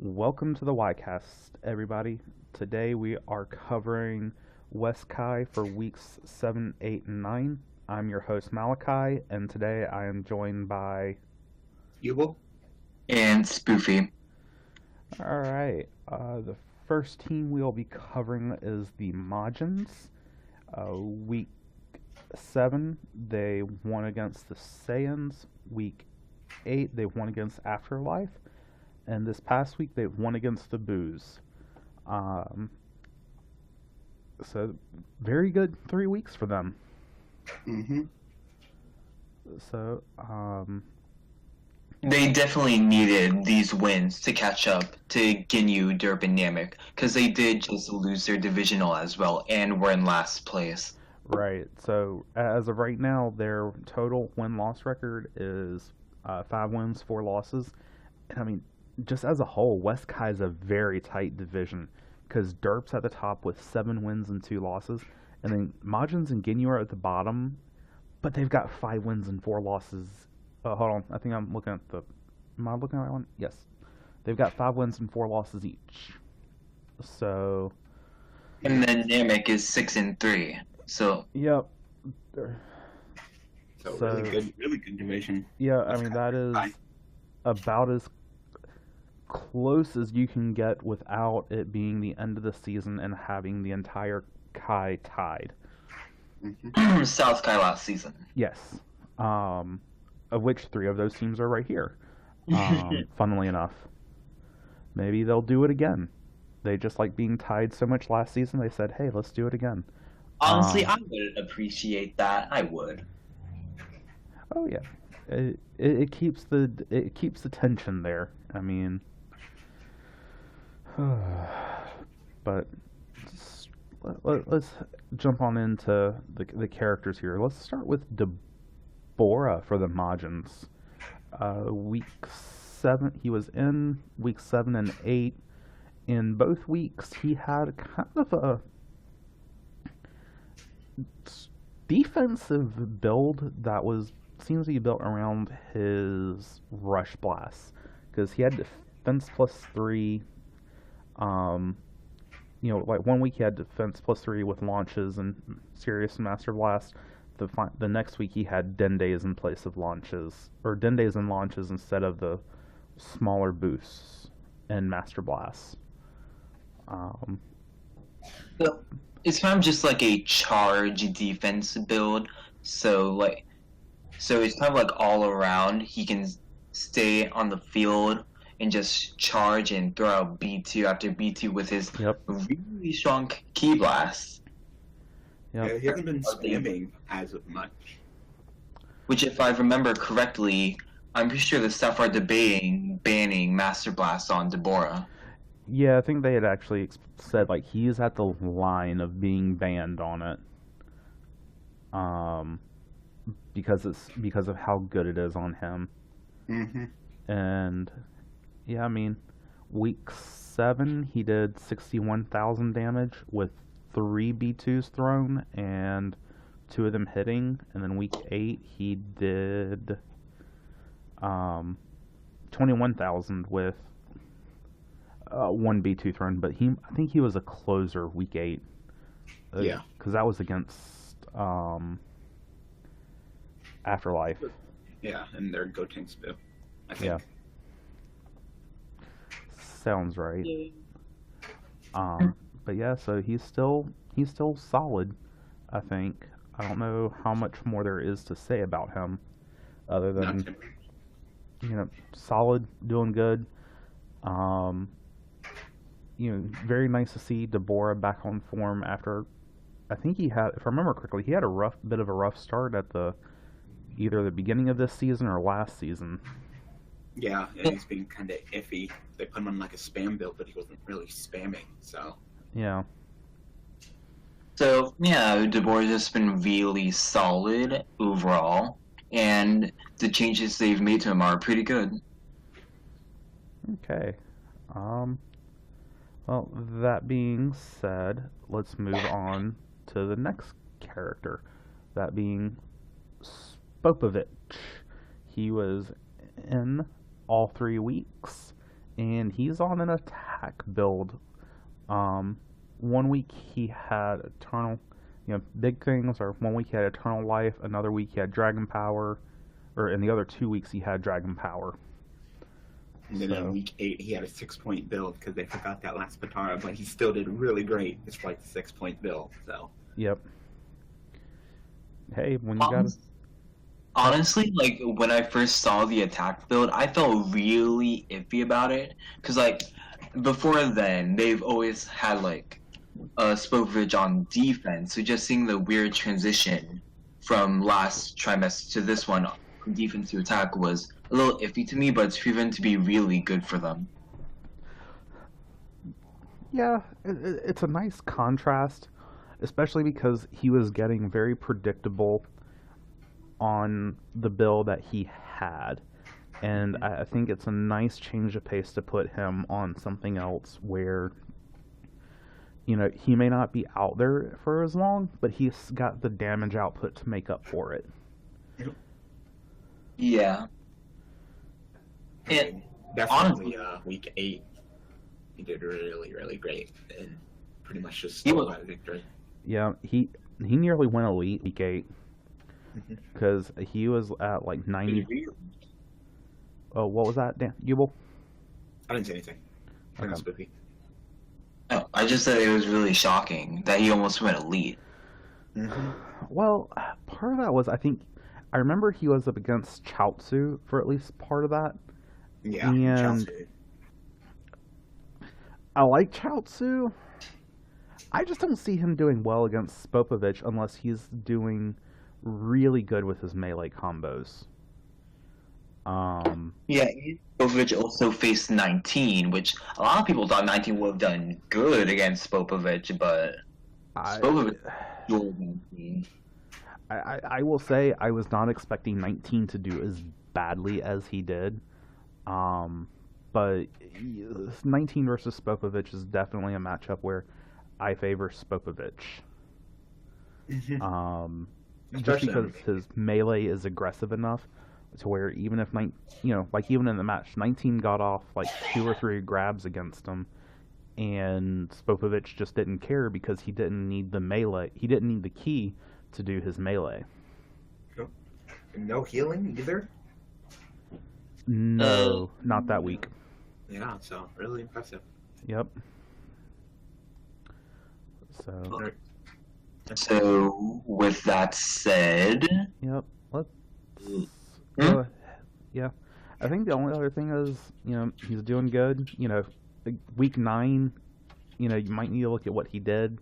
Welcome to the YCast, everybody. Today we are covering West Kai for weeks 7, 8, and 9. I'm your host Malachi, and today I am joined by. Hubel? And Spoofy. Alright, the first team we'll be covering is the Majins. Week 7, they won against the Saiyans. Week 8, they won against Afterlife. And this past week, they won against the Boos. Um, so, very good 3 weeks for them. Mm-hmm. So, They definitely needed these wins to catch up to Ginyu, Derp, and Namek, because they did just lose their divisional as well and were in last place. right. So, as of right now, their total win-loss record is 5 wins, 4 losses. And I mean, just as a whole, West Kai is a very tight division because Derp's at the top with 7 wins and 2 losses, and then Majins and Ginyu are at the bottom, but they've got 5 wins and 4 losses. Hold on, I think I'm looking at the. Am I looking at that one? Yes, they've got 5 wins and 4 losses each. So. And then Namek is 6-3. So Yep. So, So- really good division. Yeah, I mean that is about as close as you can get without it being the end of the season and having the entire Kai tied. Mm-hmm. South Kai last season. Yes. Of which 3 of those teams are right here. Funnily enough. Maybe they'll do it again. They just like being tied so much last season, they said, hey, let's do it again. Honestly, I would appreciate that. I would. Oh yeah. It keeps the tension there. I mean, but let's jump on into the characters here. Let's start with Deborah for the Majins. Week 7, he was in week 7 and 8. In both weeks, he had kind of a defensive build that seems to be built around his rush blast because he had defense +3. Like 1 week he had defense +3 with launches and serious master blast. The next week he had dendays in place of launches, or dendays and launches instead of the smaller boosts and master blasts. So it's kind of just like a charge defense build. So it's kind of like all around. He can stay on the field and just charge and throw out B2 after B2 with his really strong key blast. Yep. Yeah, he hasn't been spamming as of much. Which, if I remember correctly, I'm pretty sure the staff are debating banning Master Blast on Deborah. Yeah, I think they had actually said like he's at the line of being banned on it, because of how good it is on him. Mm-hmm. And yeah, I mean, week 7 he did 61,000 damage with 3 B2s thrown and 2 of them hitting, and then week 8 he did 21,000 with 1 B2 thrown, but I think he was a closer week 8. Yeah, because that was against Afterlife. yeah, and they're Goten Spoo, I think. Yeah, sounds right. But yeah, so he's still solid. I think. I don't know how much more there is to say about him, other Not than too solid, doing good. Very nice to see Deborah back on form after. I think he had, if I remember correctly, he had a bit of a rough start at either the beginning of this season or last season. Yeah, and he's been kind of iffy. They put him on like a spam build, but he wasn't really spamming, so. Yeah. So, yeah, Deborah's just been really solid overall, and the changes they've made to him are pretty good. Okay. Well, that being said, let's move on to the next character. That being Spopovich. He was in all 3 weeks, and he's on an attack build. Um, one week he had Eternal, big things, or one week he had Eternal Life, another week he had Dragon Power, or in the other 2 weeks he had Dragon Power. And then in week 8, he had a 6-point build because they forgot that last Patara, but he still did really great despite the 6-point build. So. Yep. Hey, when you got honestly, like when I first saw the attack build, I felt really iffy about it because like before then they've always had like Spopovich on defense, so just seeing the weird transition from last trimester to this one from defense to attack was a little iffy to me, but it's proven to be really good for them. Yeah, it's a nice contrast, especially because he was getting very predictable on the build that he had. And I think it's a nice change of pace to put him on something else where, he may not be out there for as long, but he's got the damage output to make up for it. Yeah. And definitely week 8, he did really, really great and pretty much just stole that victory. Yeah, he nearly went elite week 8 because he was at like 90. Oh, what was that, Dan? Yubel? I didn't say anything. Kind of spooky. Oh, I just said it was really shocking that he almost went elite. Well, part of that was, I remember he was up against Chaozu for at least part of that. Yeah, and Chaozu. I like Chaozu. I just don't see him doing well against Spopovich unless he's doing really good with his melee combos. Yeah, Spopovich also faced 19, which a lot of people thought 19 would have done good against Spopovich, but Spopovich killed 19. I will say I was not expecting 19 to do as badly as he did. But 19 versus Spopovich is definitely a matchup where I favor Spopovich. Just because his melee is aggressive enough to where even if even in the match, 19 got off like 2 or 3 grabs against him, and Spopovich just didn't care because he didn't need the melee. He didn't need the key to do his melee. No healing either? No, not that week. Yeah, so really impressive. Yep. So with that said, yep. Let's. Hmm? Yeah, I think the only other thing is, he's doing good. Week 9, you might need to look at what he did.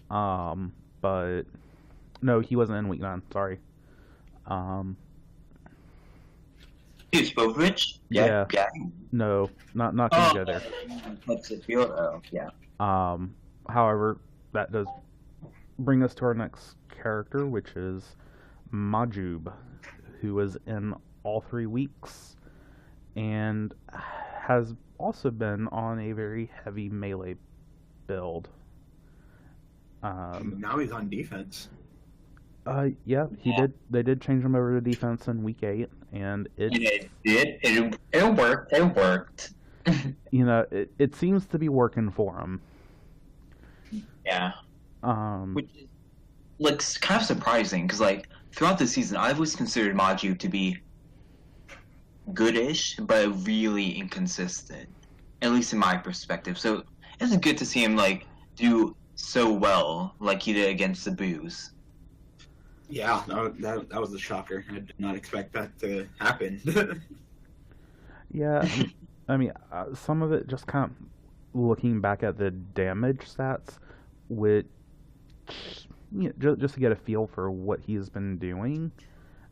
But no, he wasn't in week 9. Sorry. Who's Spopovich? Yeah. No, not gonna go there. Yeah. However, that does bring us to our next character, which is Majub, who was in all 3 weeks and has also been on a very heavy melee build. Now he's on defense. Yeah, he did. They did change him over to defense in week 8, and it worked. It worked. it seems to be working for him. Yeah. Which is like kind of surprising because like throughout the season, I've always considered Maju to be goodish, but really inconsistent, at least in my perspective. So it's good to see him like do so well, like he did against the Boos. Yeah, that was a shocker. I did not expect that to happen. Yeah, I mean, some of it just kind of looking back at the damage stats, which just to get a feel for what he's been doing.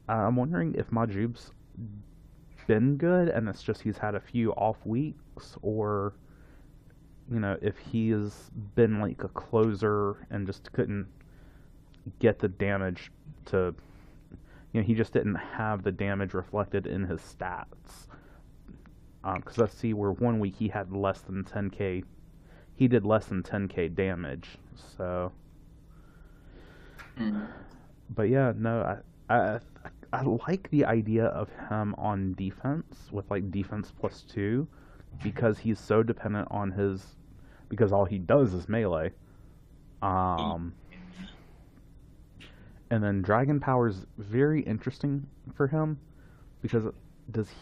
I'm wondering if Majub's been good, and it's just he's had a few off weeks, or if he's been like a closer and just couldn't get the damage to, he just didn't have the damage reflected in his stats. Because let's see, where 1 week he had less than 10k, he did less than 10k damage. So, but yeah, no, I like the idea of him on defense with like defense +2, because he's so dependent on his, because all he does is melee. Um, and then Dragon Power's very interesting for him because does he?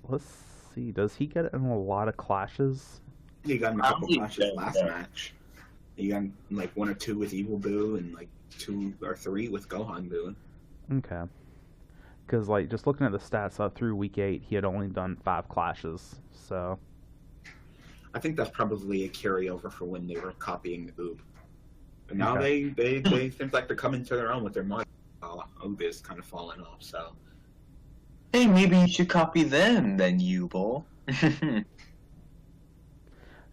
Let's see. Does he get in a lot of clashes? He got in a couple clashes last match. He got like 1 or 2 with Evil Boo and like 2 or 3 with Gohan Boo. Okay. Because like just looking at the stats up through week 8, he had only done 5 clashes. So I think that's probably a carryover for when they were copying Oob. But now they seem like they're coming to their own with their model. Oob is kind of falling off. So hey, maybe you should copy them then, Yubel.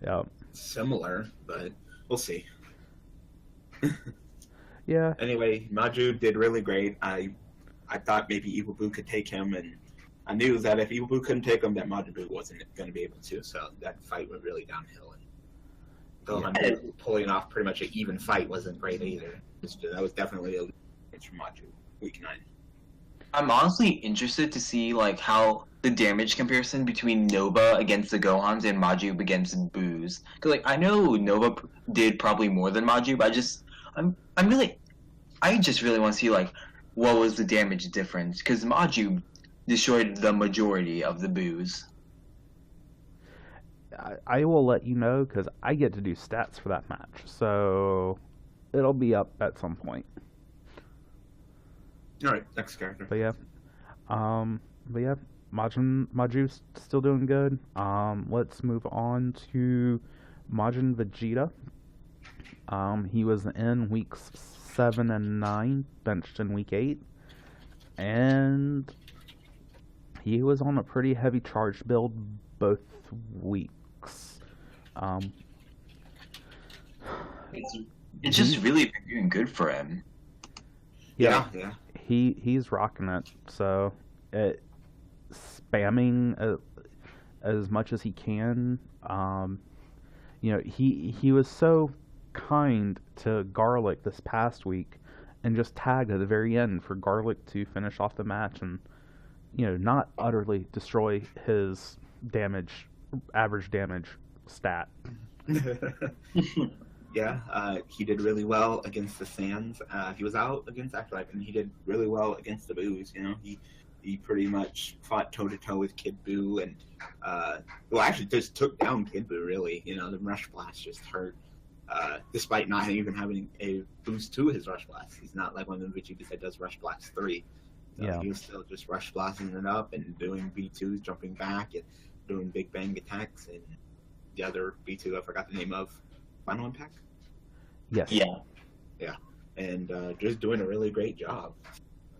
yeah. Similar, but we'll see. Yeah. Anyway, Maju did really great. I thought maybe Evil Boo could take him, and I knew that if Evil Boo couldn't take him, that Maju Boo wasn't going to be able to. So that fight went really downhill. And Gohan pulling off pretty much an even fight wasn't great either. That was definitely a lose for Maju week 9. I'm honestly interested to see like how the damage comparison between Nova against the Gohans and Maju against Boos. Cause like I know Nova did probably more than Maju, but I just really want to see like what was the damage difference because Maju destroyed the majority of the Boos. I will let you know because I get to do stats for that match, so it'll be up at some point. All right, next character. But yeah, Maju's still doing good. Let's move on to Majin Vegeta. He was in weeks 7 and 9, benched in week 8, and he was on a pretty heavy charge build both weeks. It's just really been doing good for him. Yeah. He's rocking it. So, spamming as much as he can. He was so kind to Garlic this past week, and just tagged at the very end for Garlic to finish off the match and not utterly destroy his average damage stat. Yeah, he did really well against the Saiyans. He was out against Afterlife, and he did really well against the Boos. He pretty much fought toe to toe with Kid Buu, and actually just took down Kid Buu. Really, the Rush Blast just hurt. Despite not even having a boost to his Rush Blast, he's not like one of the Vegetas that does Rush Blast 3. So Yeah. he was still just Rush Blasting it up and doing B2s, jumping back and doing Big Bang attacks, and the other B2 I forgot the name of. Final Impact? Yes. Yeah. And just doing a really great job.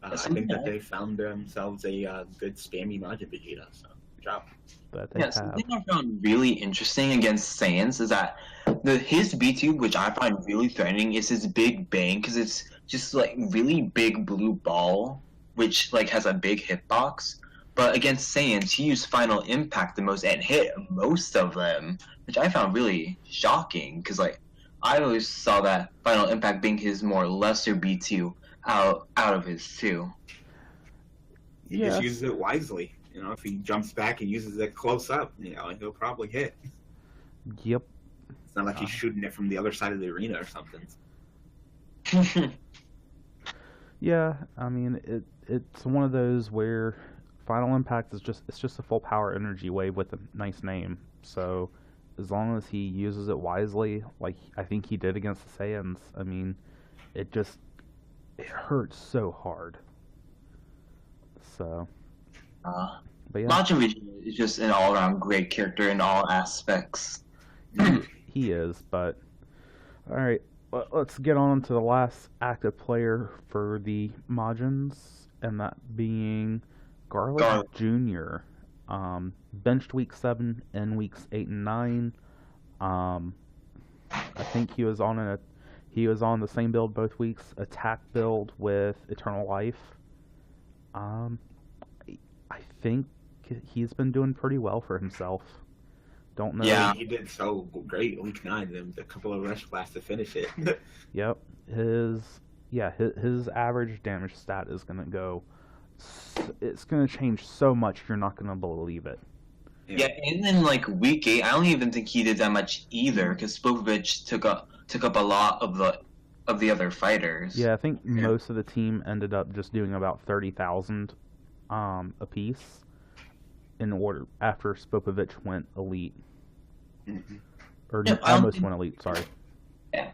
I think that they found themselves a good spammy Majin Vegeta, so good job. That they have. Something I found really interesting against Saiyans is that his B2, which I find really threatening, is his Big Bang, because it's just like really big blue ball, which like has a big hitbox. But against Saiyans, he used Final Impact the most and hit most of them, which I found really shocking, because like I always saw that Final Impact being his more lesser B2 out of his 2. He just uses it wisely. If he jumps back and uses it close up, he'll probably hit. Yep. It's not like he's shooting it from the other side of the arena or something. Yeah, I mean it's one of those where Final Impact is just a full power energy wave with a nice name. So as long as he uses it wisely, like I think he did against the Saiyans, I mean, it hurts so hard. So, but yeah, Majin Vegeta is just an all-around great character in all aspects. he is. But all right, let's get on to the last active player for the Majins, and that being Garlic Jr. Benched week 7 and weeks 8 and 9. I think he was on the same build both weeks, attack build with Eternal Life. I think he's been doing pretty well for himself. Don't know. Yeah, he did so great week 9. And a couple of Rush Blasts to finish it. Yep. His average damage stat is gonna go. It's gonna change so much you're not gonna believe it. Yeah, and then like week 8, I don't even think he did that much either, because Spopovich took up a lot of the other fighters. Yeah, I think most of the team ended up just doing about 30,000 apiece in order after Spopovich went elite. Mhm. Or Yep, almost went elite, sorry. Yeah.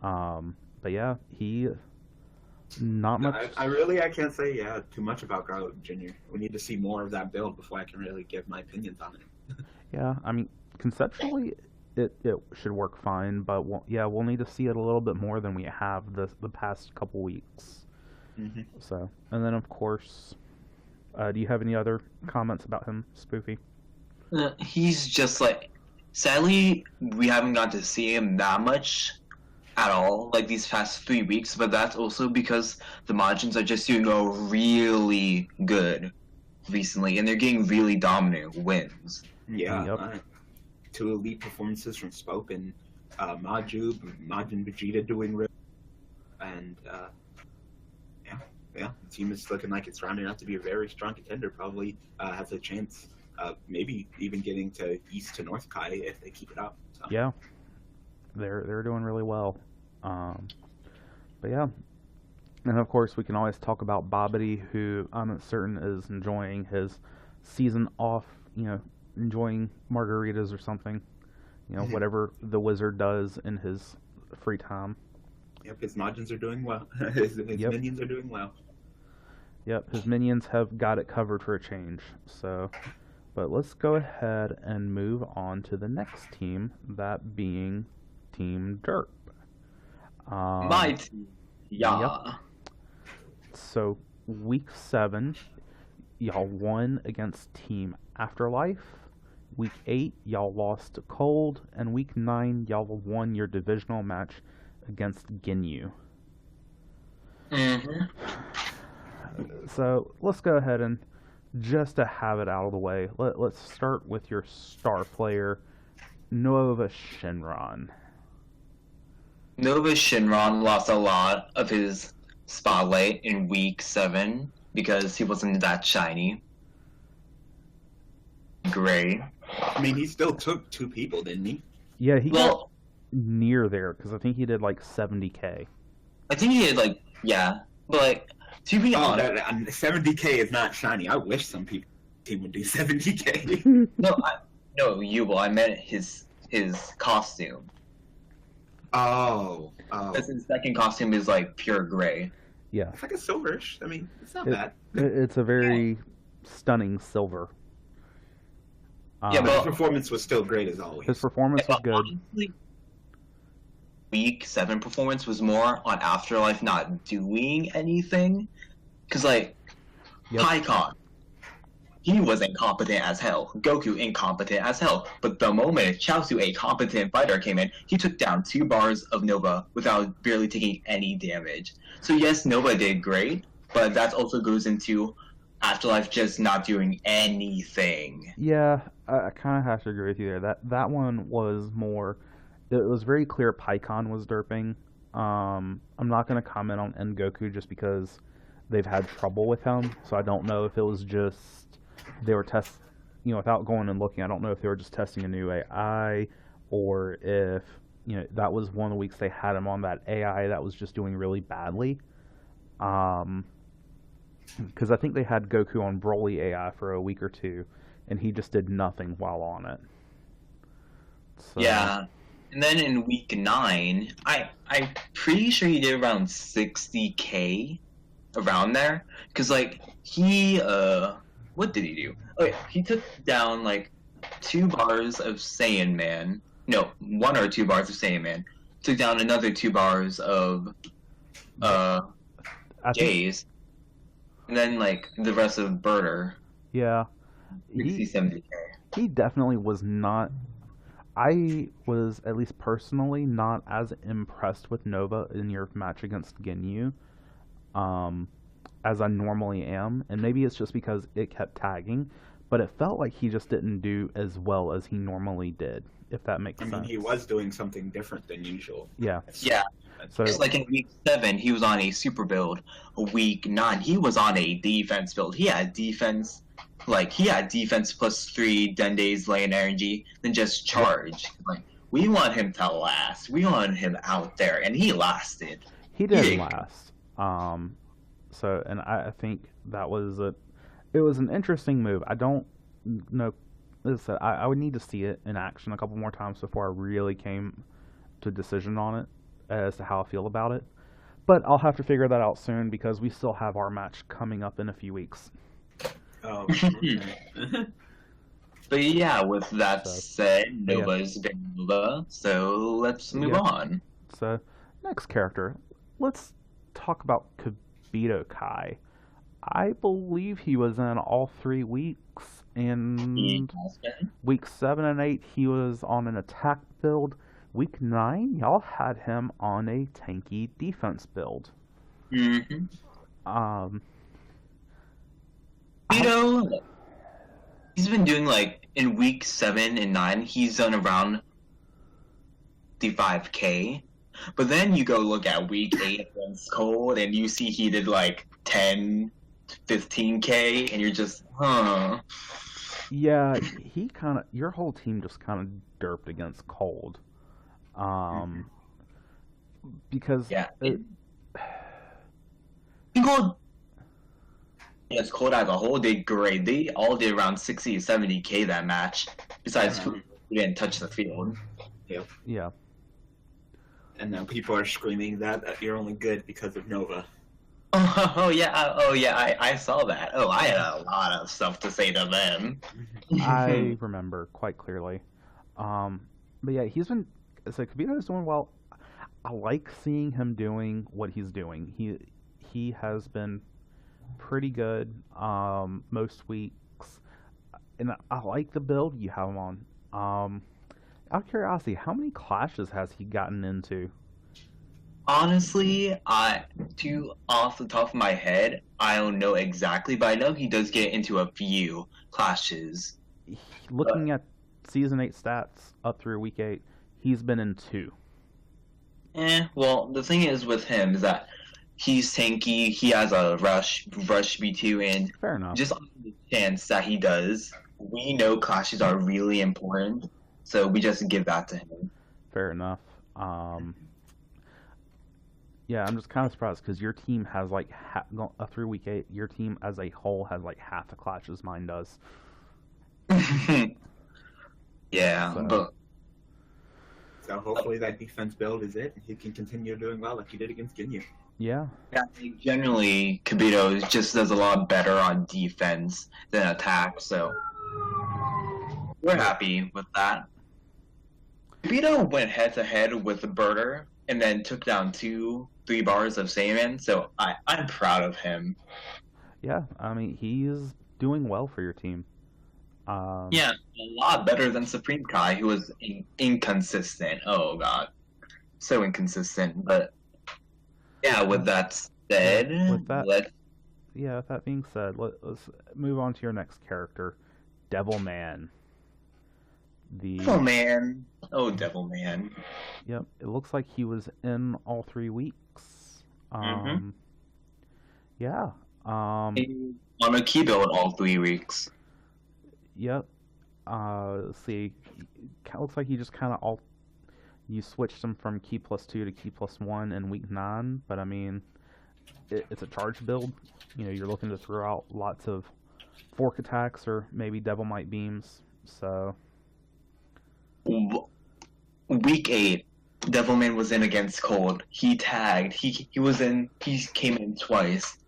But yeah, he not much. I can't say too much about Garlic Jr. We need to see more of that build before I can really give my opinions on it. Yeah, I mean, conceptually, it should work fine, but we'll need to see it a little bit more than we have the past couple weeks. Mm-hmm. So, and then of course, do you have any other comments about him, Spoofy? He's just like, sadly, we haven't got to see him that much at all, like these past 3 weeks, but that's also because the Majins are just doing really good recently, and they're getting really dominant wins. Yeah, Yep. 2 elite performances from Spoke and Majin Vegeta doing real, and the team is looking like it's rounding out to be a very strong contender. Probably has a chance, maybe even getting to East to North Kai if they keep it up. So. Yeah, they're doing really well. But yeah, and of course we can always talk about Bobbity, who I'm certain is enjoying his season off. Enjoying margaritas or something. Whatever the wizard does in his free time. Yep, his Majins are doing well. his Yep. minions are doing well. Yep, his minions have got it covered for a change. So, but let's go ahead and move on to the next team, that being Team Derp. My team. Yeah. Yep. So, week 7, y'all won against Team Afterlife. Week 8, y'all lost to Cold. And week 9, y'all won your divisional match against Ginyu. Mm-hmm. So, let's go ahead and, just to have it out of the way, let's start with your star player, Nova Shinron. Nova Shinron lost a lot of his spotlight in week 7 because he wasn't that shiny. Gray. I mean, he still took 2 people, didn't he? Yeah, he got Well, near there, because I think he did like 70k. I think he did but like, to be Oh, honest, 70k is not shiny. I wish some people team would do 70k. I meant his costume. Oh. Because his second costume is like pure gray. Yeah, It's like a silverish. I mean, it's not It- bad. it's a very stunning silver. Yeah, But but- his performance was still great as always. His performance was But good. honestly, week 7 performance was more on Afterlife not doing anything. Because, like, Yep. Paikon, he was incompetent as hell. Goku, incompetent as hell. But the moment Chaozu, a competent fighter, came in, he took down 2 bars of Nova without barely taking any damage. So, yes, Nova did great, but that also goes into Afterlife just not doing anything. Yeah, I kind of have to agree with you there. That one was more. It was very clear Paikon was derping. I'm not going to comment on Goku just because they've had trouble with him, so I don't know if it was just they were without going and looking. I don't know if they were just testing a new AI or if that was one of the weeks they had him on that AI that was just doing really badly. Because I think they had Goku on Broly AI for a week or 2, and he just did nothing while on it. So, Yeah. And then in week 9, I'm pretty sure he did around 60k around there. Because, like, he, what did he do? Okay, he took down, like, 2 bars of Saiyan Man. No, 1 or 2 bars of Saiyan Man. Took down another 2 bars of, I think, Jays. And then, like, the rest of Birder. yeah, 60, 70k. he definitely was not. I was, at least personally, not as impressed with Nova in your match against Ginyu as I normally am. And maybe it's just because it kept tagging, but it felt like he just didn't do as well as he normally did, if that makes I mean, sense. he was doing something different than usual. Yeah. Yeah. So, It's like in week 7, he was on a super build. Week 9, he was on a defense build. He had defense Like, he had defense +3, Dundee's lane energy, then just charge. Like, we want him to last. We want him out there, and he lasted. He did last. So, and I think that was it was an interesting move. I don't know. As I said, I would need to see it in action a couple more times before I really came to a decision on it as to how I feel about it. But I'll have to figure that out soon because we still have our match coming up in a few weeks. Oh, okay. But yeah, with that said, Nova's been Nova, so let's move on. So, next character. Let's talk about Kibito Kai. I believe he was in all 3 weeks. And week 7 and 8, he was on an attack build. Week 9, y'all had him on a tanky defense build. He's been doing, like, in week 7 and 9, he's done around the 5K. But then you go look at week 8 against Cold, and you see he did, like, 10, 15K, and you're just, Yeah, he kind of, your whole team just kind of derped against Cold. Because Cold, yes, Cold as a whole did great. They all did around 60 to 70K that match. Besides, who didn't touch the field. Yeah. And now people are screaming that you're only good because of Nova. Oh yeah, I saw that. Oh, I had a lot of stuff to say to them. I remember quite clearly. But yeah, so Kibito's doing well. I like seeing him doing what he's doing. He has been pretty good most weeks, and I like the build you have him on. Out of curiosity, how many clashes has he gotten into? Honestly, off the top of my head, I don't know exactly, but I know he does get into a few clashes. Looking at Season 8 stats up through Week 8, he's been in 2. Well, the thing is with him is that he's tanky, he has a rush B2, and fair enough. Just on the chance that he does, we know clashes are really important, so we just give that to him. Fair enough. Yeah, I'm just kind of surprised because your team has like through week 8, your team as a whole has like half the clashes mine does. Yeah, so hopefully that defense build is it. He can continue doing well like he did against Ginyu. Yeah. Generally, Kibito just does a lot better on defense than attack, so we're happy with that. Kibito went head-to-head with Burger and then took down 2-3 bars of Saiyan, so I'm proud of him. Yeah, I mean, he's doing well for your team. Yeah, a lot better than Supreme Kai, who was inconsistent. Oh, God. So inconsistent, but yeah, with that said, with that being said, let's move on to your next character, Devilman. Devilman. Oh, Devilman. Yep, it looks like he was in all 3 weeks. Yeah. On a key build all 3 weeks. Yep. Let's see. It looks like you just kind of you switched him from key +2 to key +1 in week 9, but I mean, it's a charge build. You know, you're looking to throw out lots of fork attacks or maybe Devil Might beams. So week 8, Devilman was in against Cold. He tagged. He came in twice,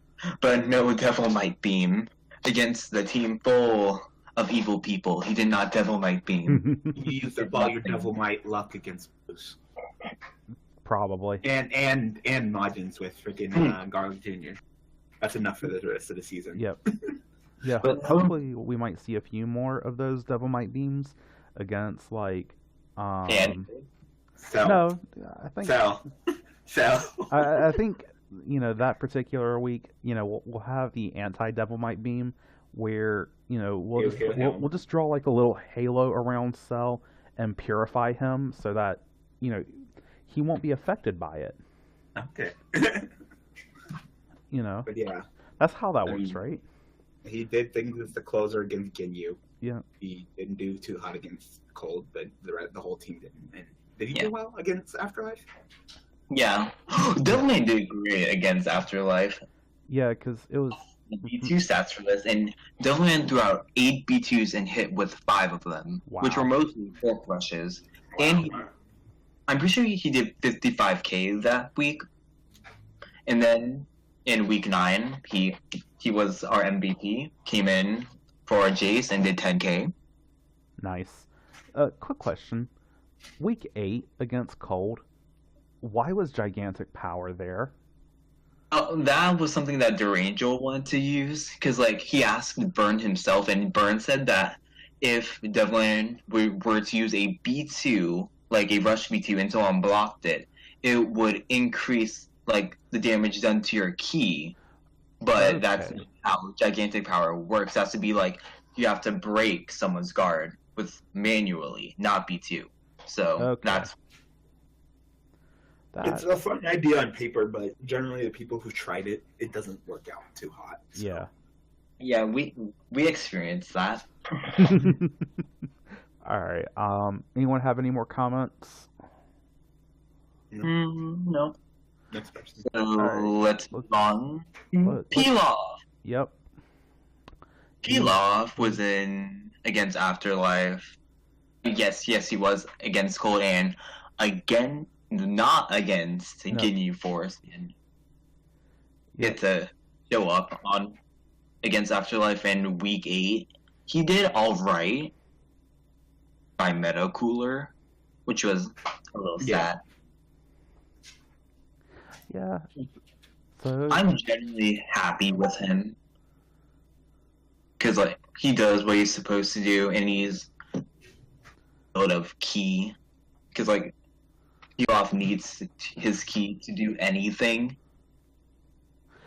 but no Devil Might beam against the team full of evil people. He did not Devil Might beam. You used up all your Devil Might luck against Bruce. Probably. And Majins with freaking Garlic Jr. That's enough for the rest of the season. Yep. Yeah, but hopefully we might see a few more of those Devil Might beams against like Cell. No, I think Cell. I think that particular week, we'll have the anti-Devil Might beam where we'll just draw like a little halo around Cell and purify him so that he won't be affected by it. Okay. But yeah, that's how that works, right? He did things as the closer against Ginyu. Yeah. He didn't do too hot against Cold, but the whole team didn't. And did he Yeah. do well against Afterlife? Yeah. Definitely did great against Afterlife. Yeah, because it was. B2 stats for this, and Devilman threw out 8 B2s and hit with 5 of them, which were Wow. mostly fork rushes. And I'm pretty sure he did 55k that week. And then in week 9, he was our MVP, came in for our Jace and did 10k. Nice. Quick question. Week 8 against Cold, why was Gigantic Power there? That was something that Durangel wanted to use, because like he asked Burn himself, and Burn said that if Devlin were to use a B2, like a rush B2, and someone blocked it, it would increase like the damage done to your key. But that's Okay. not how Gigantic Power works. It has to be like you have to break someone's guard with manually, not B2. So Okay. that's It's a fun idea on paper, but generally the people who tried it, it doesn't work out too hot. So. Yeah. we experienced that. All right. Anyone have any more comments? No. Next person. So right. let's move on. Let's- Pilaf. Yep. Pilaf was in against Afterlife. Yes, he was against Cold, and again, not against No. Ginyu Force. And Yep. get to show up on against Afterlife in week 8. He did all right by Meta Cooler, which was a little sad. Yeah. So I'm generally happy with him because like he does what he's supposed to do, and he's a lot of key because like he often needs his key to do anything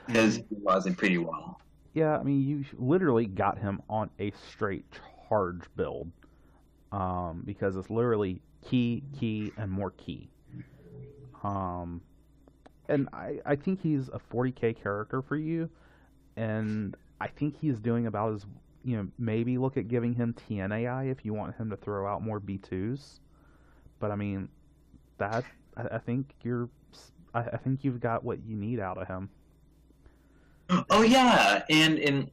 because he was it pretty well. yeah, I mean, you literally got him on a straight charge build, because it's literally key, and more key. And I think he's a 40k character for you, and I think he's doing about as, maybe look at giving him TNAI if you want him to throw out more B2s. But I mean, that I think I think you've got what you need out of him. Oh yeah, and in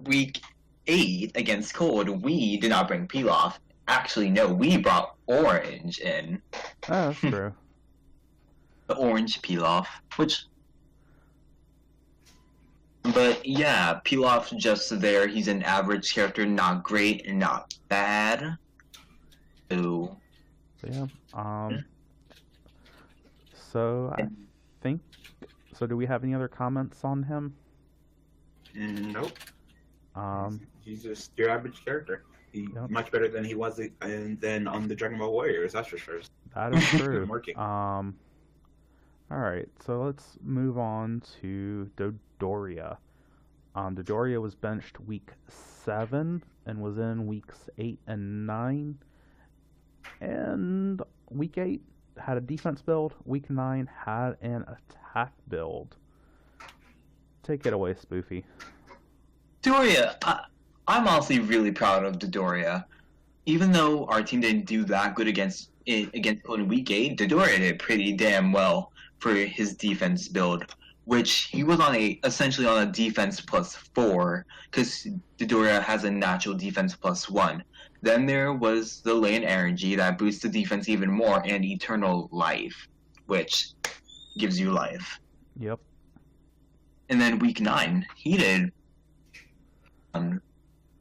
week 8 against Cold, we did not bring Pilaf. Actually, no, we brought Orange in. Oh, that's true. The Orange Pilaf, which... But yeah, Pilaf's just there. He's an average character, not great and not bad. So... So, yeah. So I think. So do we have any other comments on him? Nope. Um. He's just your average character. He's Yep. much better than he was than on the Dragon Ball Warriors. That's for sure. That is true. Working. All right, so let's move on to Dodoria. Dodoria was benched week 7 and was in weeks 8 and 9. And week 8 had a defense build. Week 9 had an attack build. Take it away, Spoofy. Dodoria, I'm honestly really proud of Dodoria. Even though our team didn't do that good against Cold in week 8, Dodoria did pretty damn well for his defense build, which he was essentially on a defense +4 because Dodoria has a natural defense +1. Then there was the lane energy that boosts the defense even more, and eternal life, which gives you life. Yep. And then week 9, he did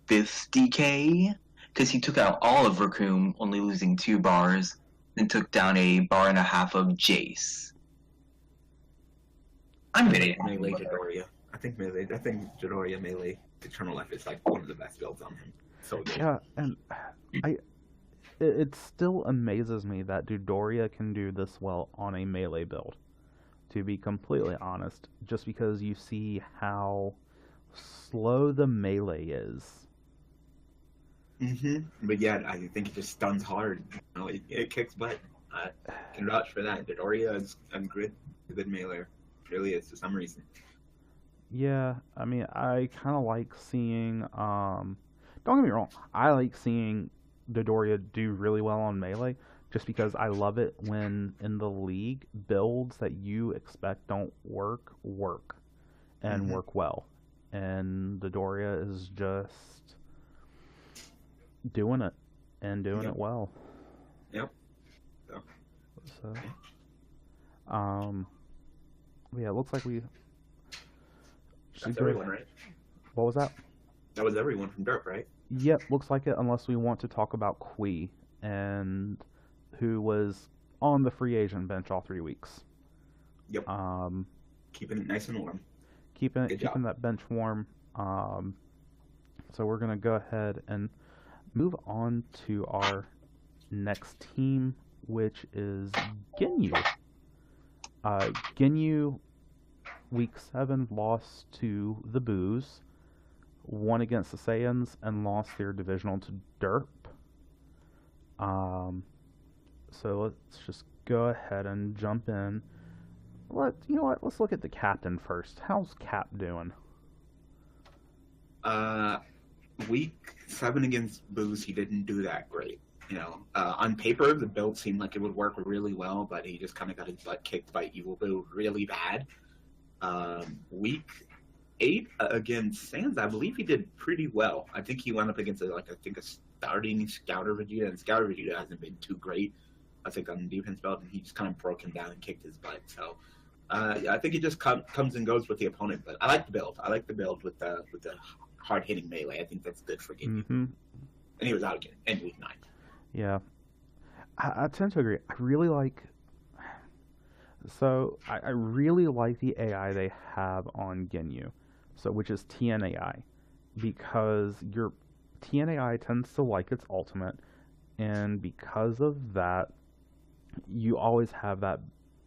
50k because he took out all of Raccoon, only losing 2 bars, and took down a bar and a half of Jace. I'm very happy Melee with it. Dodoria. I think Dodoria melee Eternal Life is like one of the best builds on him. So good. Yeah, and it still amazes me that Dodoria can do this well on a melee build. To be completely honest, just because you see how slow the melee is. But yeah, I think it just stuns hard. It kicks butt. I can vouch for that. Dodoria is a good mailer. Really is for some reason. Yeah, I mean, I kind of like seeing. Don't get me wrong. I like seeing Dodoria do really well on melee, just because I love it when in the league builds that you expect don't work and Hmm. work well, and Dodoria is just doing it and doing it Yep. well. Yep. So, So, yeah, um, yeah, it looks like we should that's go. everyone, right? What was that? That was everyone from Derp, right? Yep, looks like it. Unless we want to talk about Kui and who was on the free agent bench all 3 weeks. Yep. Um, Keeping it nice and warm. Good keeping job. that bench warm. Um, so we're gonna go ahead and move on to our next team, which is Ginyu. Ginyu week 7 lost to the Boos, won against the Saiyans, and lost their divisional to Derp. Um, so let's just go ahead and jump in. You know what? Let's look at the captain first. How's Cap doing? Uh, week 7 against Booze, he didn't do that great. On paper, the build seemed like it would work really well, but he just kind of got his butt kicked by Evil Boo really bad. Week 8 against Sans, I believe he did pretty well. I think he went up against a starting Scouter Vegeta, and Scouter Vegeta hasn't been too great. I think on the defense belt, and he just kind of broke him down and kicked his butt. So I think it just comes and goes with the opponent. But I like the build. I like the build with the hard hitting melee. I think that's good for Ginyu. Mm-hmm. And he was out again in week 9. Yeah, I tend to agree. I really like. So I really like the AI they have on Ginyu, so which is TNAI, because your TNAI tends to like its ultimate, and because of that, you always have that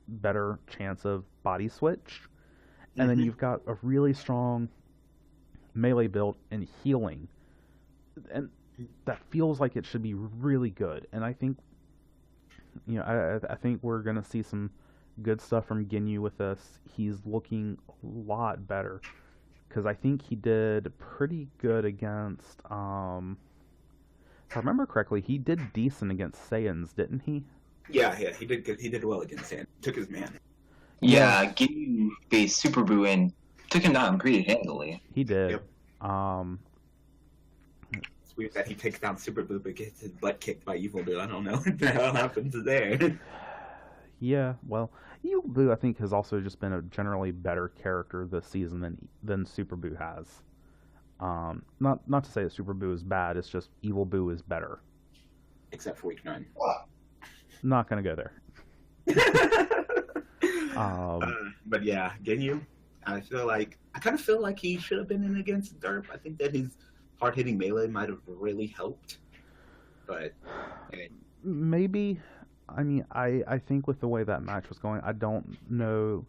better chance of body switch, and then Mm-hmm. you've got a really strong melee build and healing, and that feels like it should be really good. And I think I think we're gonna see some good stuff from Ginyu with this. He's looking a lot better because I think he did pretty good against. If I remember correctly, he did decent against Saiyans, didn't he? Yeah, he did good. He did well against Sand. Took his man. Yeah, Yeah, Ginyu faced Super Boo and took him down pretty handily. he did. Yep. Um, It's weird that he takes down Super Boo but gets his butt kicked by Evil Boo. I don't know what the hell happens there. yeah, well, Evil Boo I think has also just been a generally better character this season than Super Boo has. Not to say that Super Boo is bad. It's just Evil Boo is better. Except for week 9. Not gonna go there. Uh, but yeah, Ginyu, I kind of feel like he should have been in against Derp. I think that his hard hitting melee might have really helped. But Maybe. I mean, I think with the way that match was going, I don't know.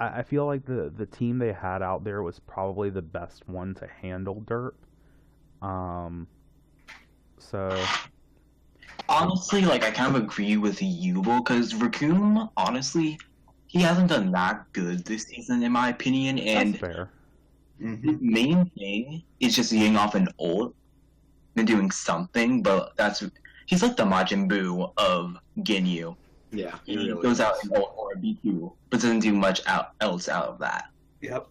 I feel like the team they had out there was probably the best one to handle Derp. Um, so Honestly, like I kind of agree with Yubo because Raccoon, honestly, he hasn't done that good this season in my opinion. that's And fair. the main thing is just getting off an ult and doing something. But he's like the Majin Buu of Ginyu. yeah, He really goes out is. and ult or a B2, but doesn't do much else out of that. Yep.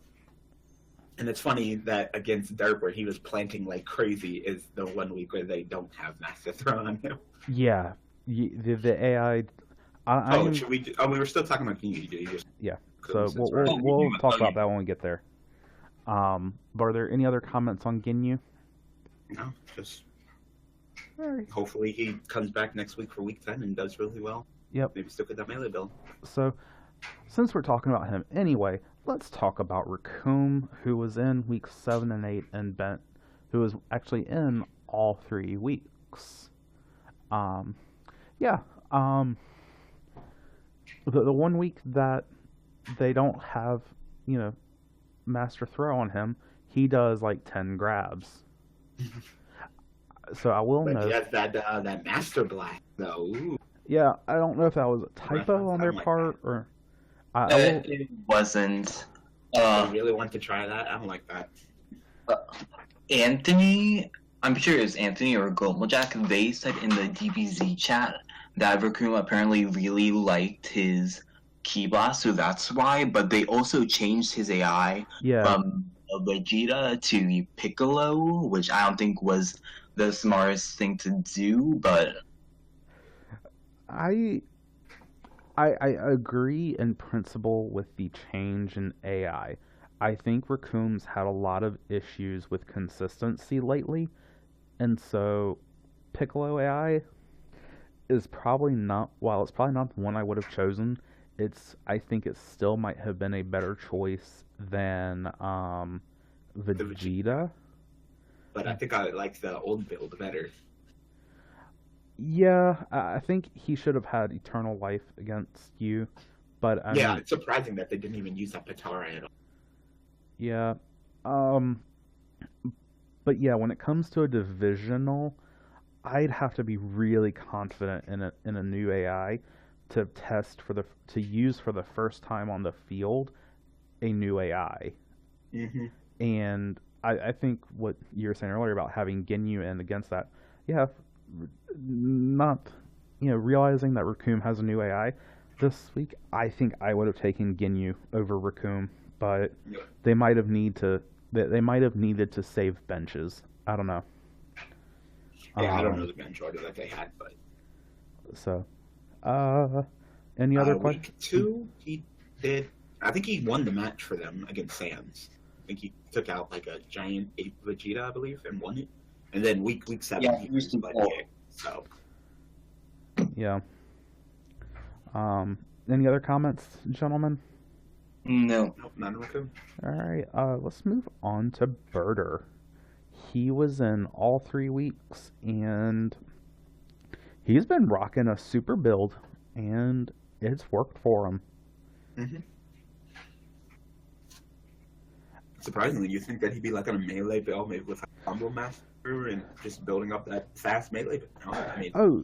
And it's funny that against Derp, where he was planting like crazy, is the 1 week where they don't have Master Throw on him. Yeah, the AI. Oh, I'm should we? Oh, we were still talking about Ginyu. You just yeah. So Since we'll we're- we'll, we'll Yeah, talk okay. about that when we get there. But are there any other comments on Ginyu? No, just All right. hopefully he comes back next week for week 10 and does really well. Yep. Maybe stick with that melee build. So, since we're talking about him anyway, let's talk about Raccoon, who was in week 7 and 8, and Bent, who was actually in all 3 weeks. Yeah. The 1 week that they don't have, Master Throw on him, he does like 10 grabs. So I will But note. he has that Master Blast, though. Ooh. Yeah, I don't know if that was a typo on their Something like part or. I will. It wasn't. They Uh, really want to try that. I don't like that. Anthony, I'm sure it was Anthony or Goldmajack, they said in the DBZ chat that Raccoon apparently really liked his Ki Blast, so that's why, but they also changed his AI Yeah, from Vegeta to Piccolo, which I don't think was the smartest thing to do, but I I agree in principle with the change in AI. I think Raccoon's had a lot of issues with consistency lately, and so Piccolo AI is probably not, while it's probably not the one I would have chosen, I think it still might have been a better choice than The Vegeta, Vegeta. but I think I like the old build better. Yeah, I think he should have had eternal life against you, but I Yeah, mean, it's surprising that they didn't even use that Patara at all. yeah. Um, but yeah, when it comes to a divisional, I'd have to be really confident in a new AI to test for the to use for the first time on the field a new AI. Mm-hmm. And I think what you were saying earlier about having Ginyu in against that, yeah, not realizing that Raccoon has a new AI this week, I think I would have taken Ginyu over Raccoon, but Yeah. they might have they might have needed to save benches. I don't know. Yeah, I don't know Um, the bench order that they had, but so uh, any other questions? week two he did. I think he won the match for them against Sans. I think he took out like a giant ape Vegeta, I believe, and won it. And then week seven yeah, he here's was the Blood poll. Kick. So Yeah. Um, any other comments, gentlemen? No. nope, none of them. All right. Let's move on to Birder. He was in all 3 weeks, and he's been rocking a super build, and it's worked for him. Mm-hmm. Surprisingly, you think that he'd be like on a melee build, maybe with a combo master and just building up that fast melee. But no, I mean, Oh,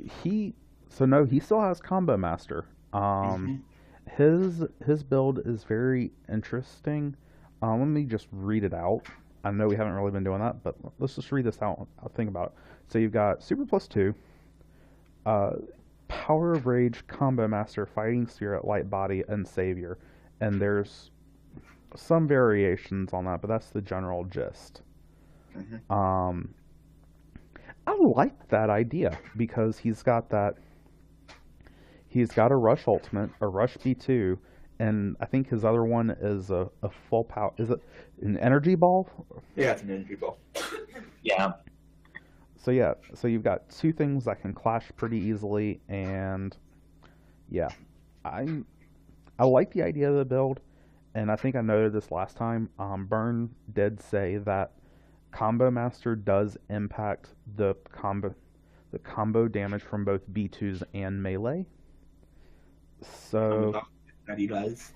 no, he still has Combo Master. mm-hmm. His build is very interesting. Let me just read it out. I know we haven't really been doing that, but let's just read this out. I'll think about it. So you've got Super plus 2, uh, Power of Rage, Combo Master, Fighting Spirit, Light Body, and Savior. And there's some variations on that, but that's the general gist. Mm-hmm. I like that idea because he's got a Rush Ultimate, a Rush B2, and I think his other one is a full power. Is it an Energy Ball? Yeah, it's an energy ball. Yeah. So yeah, so you've got two things that can clash pretty easily, and yeah, I I like the idea of the build, and I think I noted this last time. Burn did say that Combo Master does impact the combo damage from both B2s and melee. So That he does.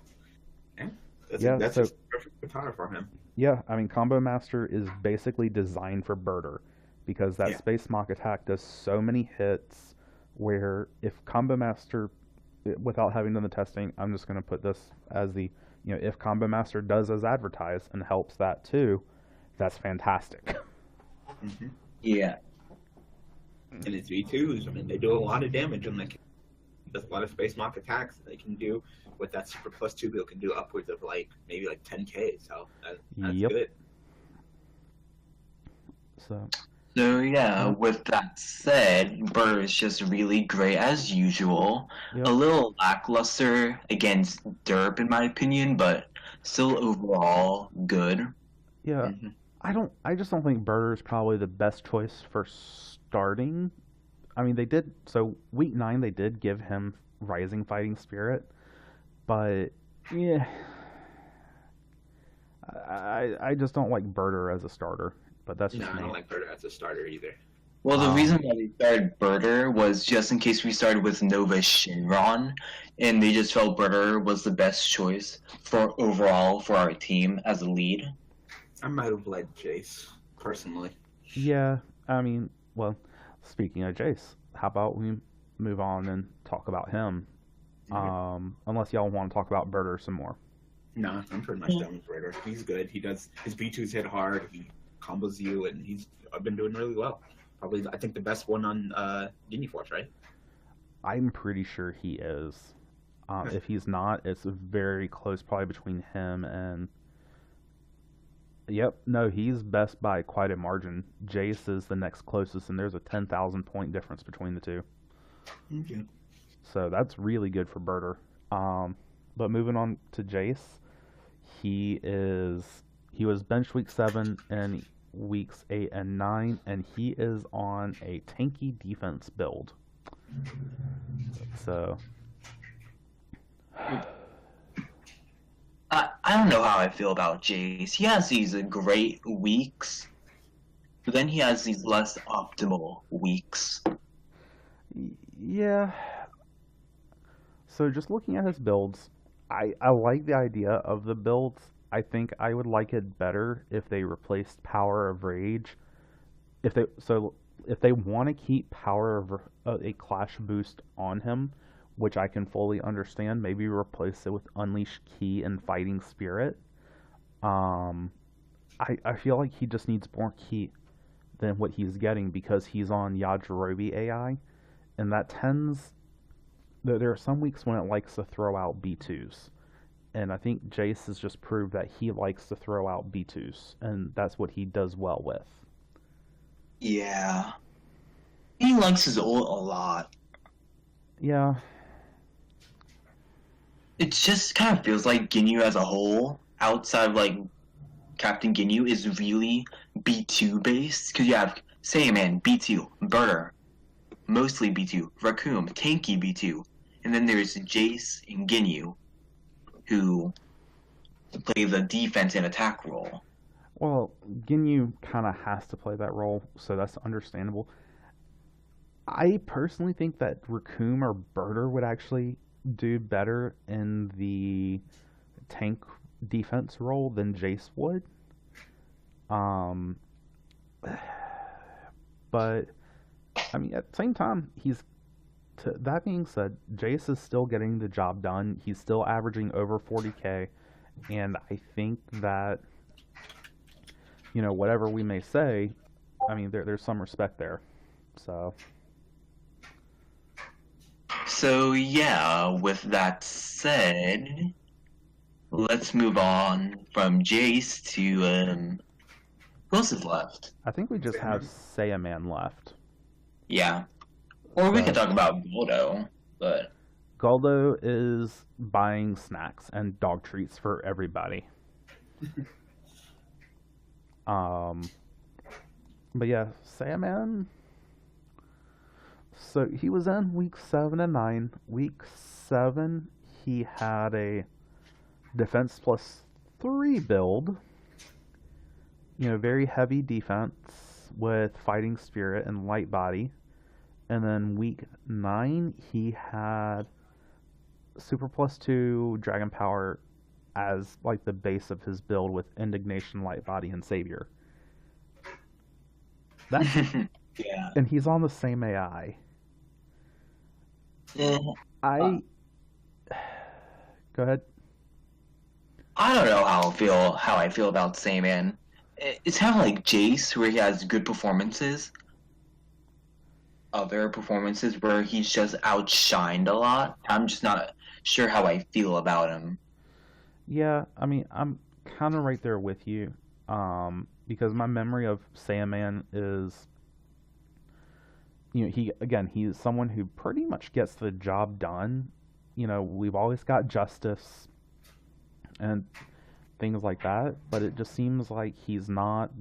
Yeah, yeah, that's so just perfect guitar for him. yeah, I mean Combo Master is basically designed for Birder because that Yeah. Space Mock attack does so many hits where if Combo Master, without having done the testing, I'm just going to put this as the, if Combo Master does as advertised and helps that too, that's fantastic. Mm-hmm. Yeah. And his V2s, I mean, they do a lot of damage, and they can does a lot of space mock attacks. They can do with that super plus 2 build can do upwards of maybe 10k. So that's Yep. good. So So yeah, with that said, Burr is just really great as usual. yep. A little lackluster against Derp in my opinion, but still overall good. Yeah, Mm-hmm. I just don't think Birder is probably the best choice for starting. I mean, week 9 they did give him Rising Fighting Spirit, but yeah, I just don't like Birder as a starter. But that's No, just I me. don't like Bird as a starter either. Well, the Um, reason why we started Birder was just in case we started with Nova Shinron, and they just felt Birder was the best choice for overall for our team as a lead. I might have led Jace personally. Yeah, I mean, well, speaking of Jace, how about we move on and talk about him? Mhm. Unless y'all want to talk about Birder some more. Nah, I'm pretty much done with Ritter. He's good. He does his B2s hit hard. He combos you, and he's been doing really well. Probably, I think the best one on Ginyu Force, right? I'm pretty sure he is. If he's not, it's very close, probably between him and. Yep, no, he's best by quite a margin. Jace is the next closest, and there's a 10,000 point difference between the two. Okay. So that's really good for Birder. But moving on to Jace, he was benched week 7 and weeks 8 and 9, and he is on a tanky defense build. So I don't know how I feel about Jace. He has these great weeks, but then he has these less optimal weeks. yeah. So just looking at his builds, I like the idea of the builds. I think I would like it better if they replaced Power of Rage. If they want to keep Power of a Clash boost on him, which I can fully understand, maybe replace it with Unleash Ki and Fighting Spirit. I feel like he just needs more Ki than what he's getting because he's on Yajirobe AI, and that tends. There are some weeks when it likes to throw out B2s. And I think Jace has just proved that he likes to throw out B2s, and that's what he does well with. Yeah. He likes his ult a lot. Yeah. It just kind of feels like Ginyu as a whole, outside of like Captain Ginyu, is really B2 based. Because you have Saiyaman, B2, Birder, mostly B2, Raccoon, tanky B2, and then there's Jace and Ginyu, who play the defense and attack role. Well, Ginyu kind of has to play that role, so that's understandable. I personally think that Raccoon or Birder would actually do better in the tank defense role than Jace would. But I mean, at the same time, that being said, Jace is still getting the job done. He's still averaging over 40k, and I think that, whatever we may say, I mean, there's some respect there. So yeah, with that said, let's move on from Jace to who else is left? I think we just have Saiyaman left. Yeah. Or we could talk about Goldo, but Goldo is buying snacks and dog treats for everybody. But yeah, Saiyaman. So he was in week 7 and 9. Week 7, he had a defense +3 build. Very heavy defense with fighting spirit and light body. And then week 9, he had super +2 dragon power as like the base of his build with indignation, light body, and savior. That's yeah. And he's on the same AI. Go ahead. I don't know how I feel about Saiyaman. It's kind of like Jace, where he has good performances. Other performances where he's just outshined a lot. I'm just not sure how I feel about him. Yeah, I mean, I'm kind of right there with you. Because my memory of Saiyaman is, he's someone who pretty much gets the job done. We've always got justice and things like that, but it just seems like he's not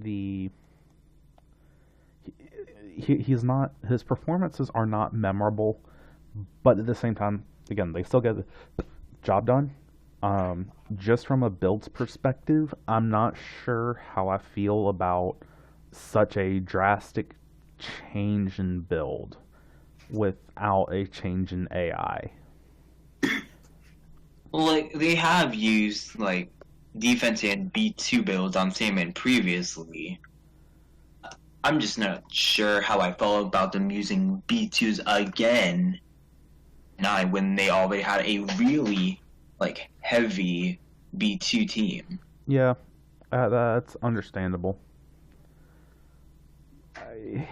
he's not, his performances are not memorable, but at the same time, again, they still get the job done. Just from a builds perspective, I'm not sure how I feel about such a drastic change in build without a change in AI. Like, they have used, like, defense and B2 builds on Saiyaman previously. I'm just not sure how I felt about them using B2s again. When they already had a really, like, heavy B2 team. Yeah, that's understandable. I,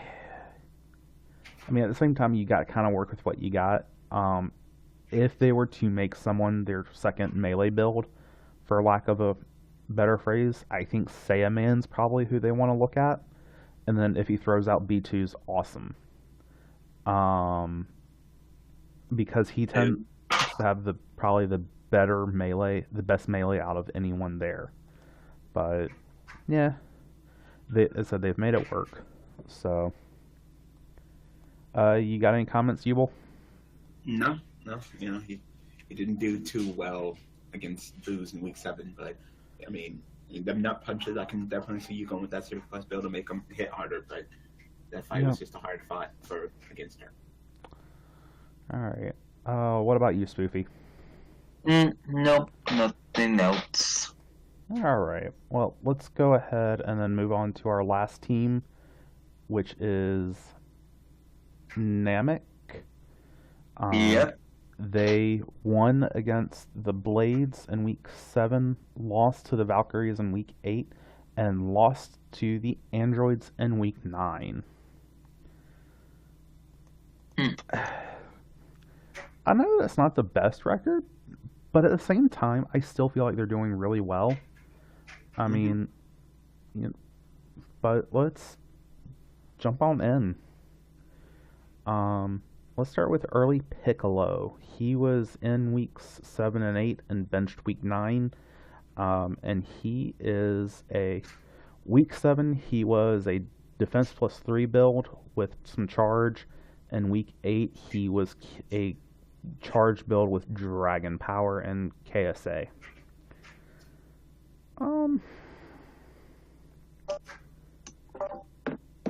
I mean, at the same time, you got to kind of work with what you got. If they were to make someone their second melee build, for lack of a better phrase, I think Saiyaman's probably who they want to look at. And then if he throws out B2's, awesome. Because he tends to have probably the better melee, the best melee out of anyone there. But yeah, as I said, they've made it work. So, you got any comments, Yubel? No. He didn't do too well against Booze in week 7, but I mean, them nut punches, I can definitely see you going with that Super Plus build to make them hit harder, but that fight was just a hard fight against her. Alright. What about you, Spoofy? Nope, nothing else. Alright. Well, let's go ahead and then move on to our last team, which is Namek. Yep. They won against the Blades in week 7, lost to the Valkyries in week 8, and lost to the Androids in week 9. I know that's not the best record, but at the same time, I still feel like they're doing really well. I mean, but let's jump on in. Let's start with early Piccolo. He was in weeks 7 and 8 and benched week 9. And he is week 7, he was a defense plus 3 build with some charge. And week 8, he was a charge build with Dragon Power and KSA.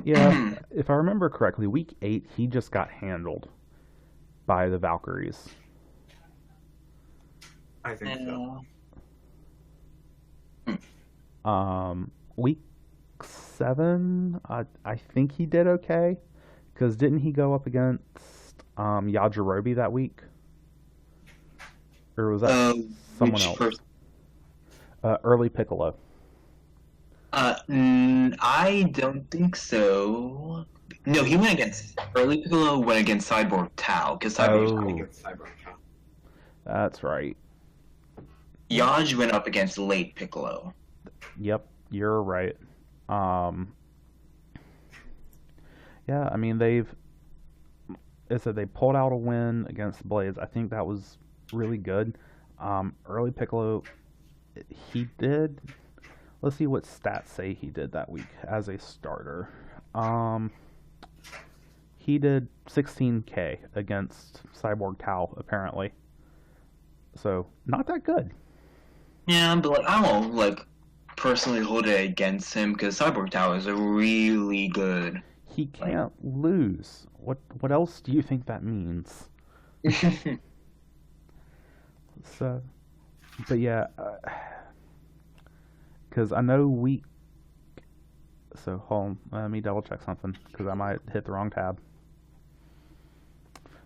Yeah, if I remember correctly, week 8, he just got handled by the Valkyries. I think so. Week 7, I think he did okay. Because didn't he go up against Yajirobe that week? Or was that someone else? Early Piccolo. I don't think so. No, he went against early Piccolo. Went against Cyborg Tao because Cyborg Tao. That's right. Yaj went up against late Piccolo. Yep, you're right. Yeah, I mean they pulled out a win against Blades. I think that was really good. Early Piccolo, he did. Let's see what stats say he did that week as a starter. He did 16k against Cyborg Tao, apparently. So, not that good. Yeah, but I won't personally hold it against him because Cyborg Tao is really good. He can't lose. What else do you think that means? So, but yeah, because I know So hold on, let me double check something because I might hit the wrong tab.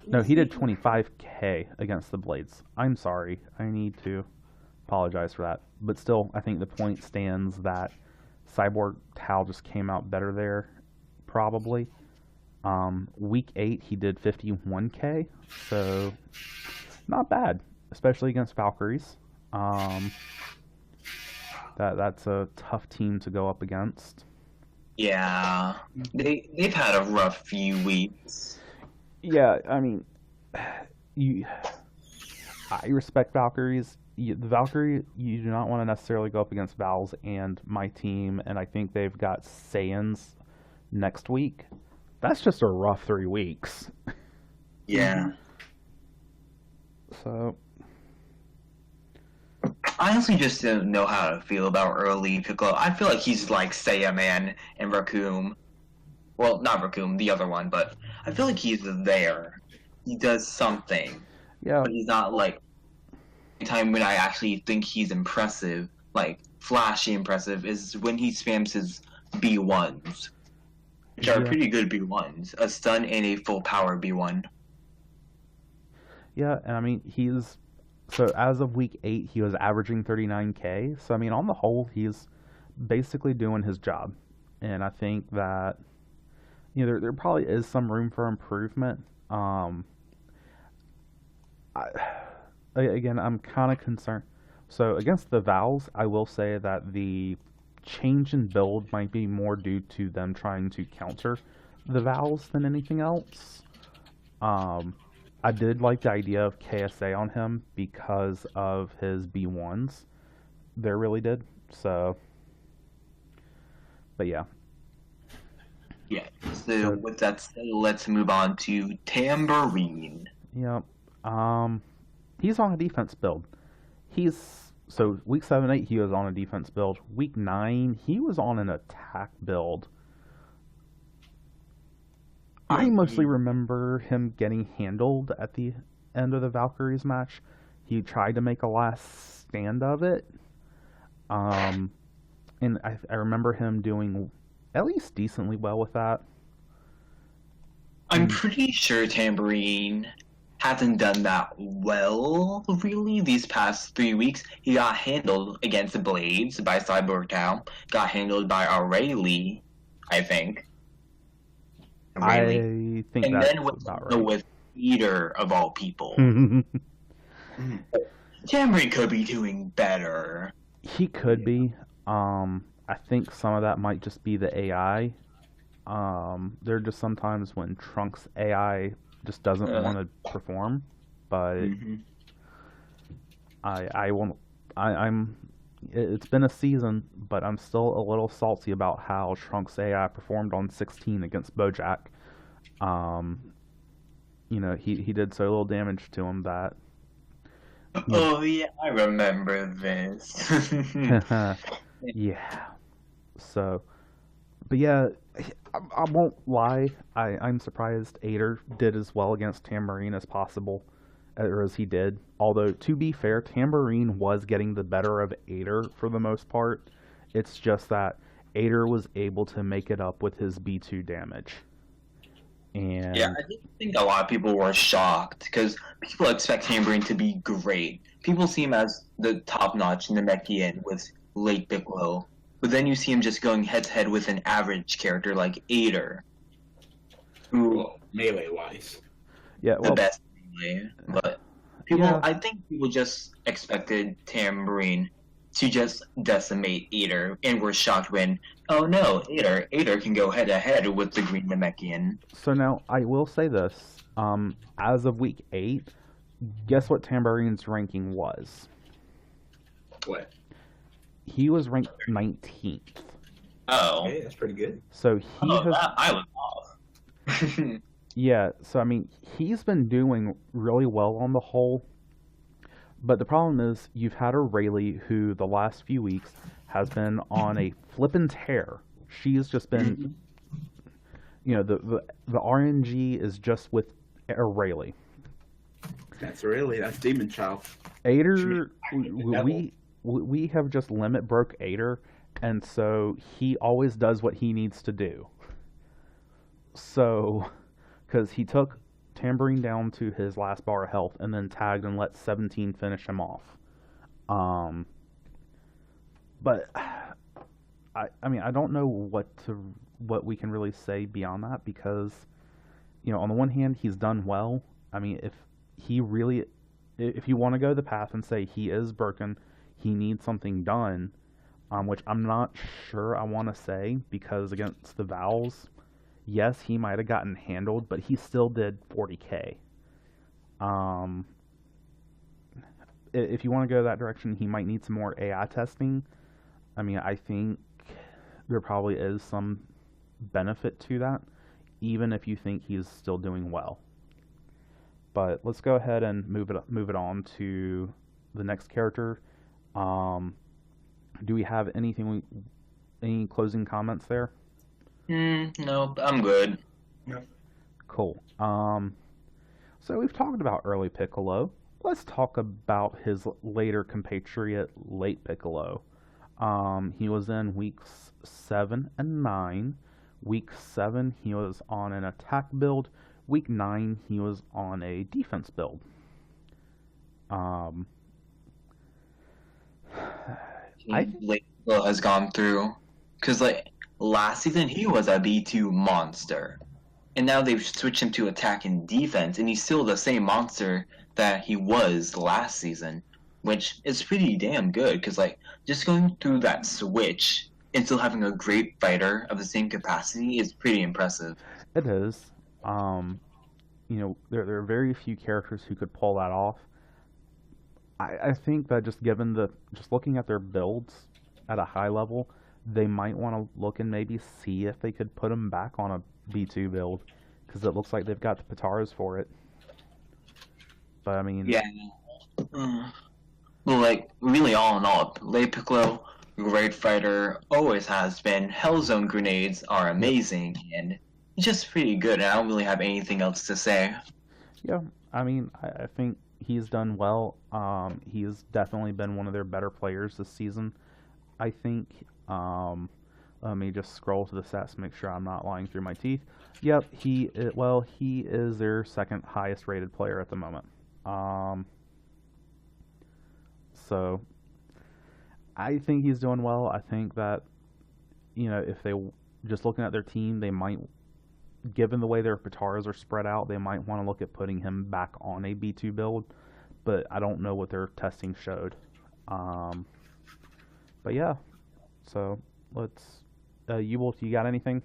No, he did 25k against the Blades. I'm sorry. I need to apologize for that. But still, I think the point stands that Cyborg Tao just came out better there, probably. Week 8, he did 51k, so not bad, especially against Valkyries. That's a tough team to go up against. Yeah, they've had a rough few weeks. Yeah, I mean, I respect Valkyries. The Valkyrie, you do not want to necessarily go up against Vals and my team, and I think they've got Saiyans next week. That's just a rough 3 weeks. Yeah. So, I honestly just don't know how to feel about early Piccolo. I feel like he's like Saiyaman and Raccoon. Well, not Raccoon, the other one, but I feel like he's there. He does something. Yeah. But he's not the time when I actually think he's impressive, flashy impressive, is when he spams his B1s. Which are pretty good B1s. A stun and a full power B1. Yeah, and I mean, he's So as of week 8, he was averaging 39K. So I mean, on the whole, he's basically doing his job, and I think that there probably is some room for improvement. I, Again, I'm kind of concerned. So against the Vals, I will say that the change in build might be more due to them trying to counter the Vals than anything else. Um, I did like the idea of KSA on him because of his B1s. They really did. So, but yeah. Yeah. So So with that said, let's move on to Tambourine. yeah. Um, he's on a defense build. So week 7, 8 he was on a defense build. Week 9 he was on an attack build. Yeah, I mostly remember him getting handled at the end of the Valkyries match. He tried to make a last stand of it. Um, and I remember him doing at least decently well with that. I'm And pretty sure Tambourine hasn't done that well, really, these past 3 weeks. He got handled against Blades by Cyborg Town, got handled by Aurelie, I think. Aurelie. I think And that's then about right. with Eater, of all people. Mhm. Tambourine could be doing better. He could be. I think some of that might just be the AI. There are just sometimes when Trunks AI just doesn't want to perform, but Mhm. I won't. I'm. It's been a season, but I'm still a little salty about how Trunks AI performed on 16 against Bojack. Um, he did so little damage to him that. Oh yeah, I remember this. Yeah. So, but yeah, I won't lie. I'm surprised Ader did as well against Tambourine as possible, or as he did. Although, to be fair, Tambourine was getting the better of Ader for the most part. It's just that Ader was able to make it up with his B2 damage. Yeah, And I think a lot of people were shocked because people expect Tambourine to be great. People see him as the top-notch Namekian with Late Piccolo, but then you see him just going head-to-head with an average character like Ader, who Well, melee wise. yeah, the well, best anyway. But yeah. I think people just expected Tambourine to just decimate Ader, and were shocked when, oh no, Ader can go head-to-head with the Green Namekian. So now I will say this. As of week 8, guess what Tambourine's ranking was? What? He was ranked 19th. Oh. Okay, that's pretty good. So he Oh, has, I was off. yeah. So I mean, he's been doing really well on the whole. But the problem is, you've had a Rayleigh who the last few weeks has been on a flippin' tear. She's just been, the RNG is just with a Rayleigh. That's Demon Child. Ader, the devil. we have just limit broke Ader, and so he always does what he needs to do. So, because he took Tambourine down to his last bar of health and then tagged and let 17 finish him off. But I mean, I don't know what we can really say beyond that because, on the one hand, he's done well. I mean, if you want to go the path and say he is broken, he needs something done, which I'm not sure I want to say because against the Vals, yes, he might have gotten handled, but he still did 40K. If you want to go that direction, he might need some more AI testing. I mean, I think there probably is some benefit to that, even if you think he's still doing well. But let's go ahead and move it on to the next character. Do we have any closing comments there? No, I'm good. Cool. So we've talked about early Piccolo. Let's talk about his later compatriot, late Piccolo. He was in weeks 7 and 9. Week 7, he was on an attack build. Week 9, he was on a defense build. I Like has gone through. Because like last season he was a B2 monster, and now they've switched him to attack and defense, and he's still the same monster that he was last season, which is pretty damn good. Because like just going through that switch and still having a great fighter of the same capacity is pretty impressive. it is. Um, there are very few characters who could pull that off. I think that just looking at their builds at a high level, they might want to look and maybe see if they could put him back on a B2 build because it looks like they've got the Pataras for it. But I mean, Yeah. Mm. Well, like really, all in all, Lay Piccolo, great fighter, always has been. Hellzone grenades are yep, amazing, and he's just pretty good. And I don't really have anything else to say. yeah. I mean, I think he's done well. He's definitely been one of their better players this season. I think. Let me just scroll to the stats to make sure I'm not lying through my teeth. Yep, he is their second highest rated player at the moment. Um, so I think he's doing well. I think that if they just looking at their team, they might, given the way their Pataras are spread out, they might want to look at putting him back on a B2 build. But I don't know what their testing showed. Um, but yeah, so let's. You got anything?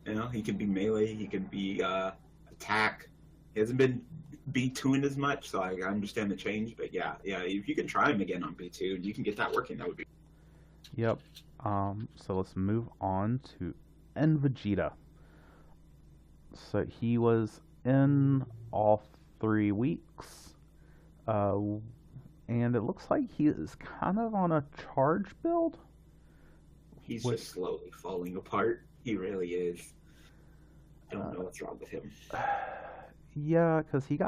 No, he can be melee, he can be attack. He hasn't been B2ing as much, so I understand the change. But yeah, if you can try him again on B2 and you can get that working, that would be. Yep. So let's move on to N Vegeta. So he was in all 3 weeks. Uh, and it looks like he is kind of on a charge build. He's With, just slowly falling apart. He really is. Don't know what's wrong with him. yeah, because he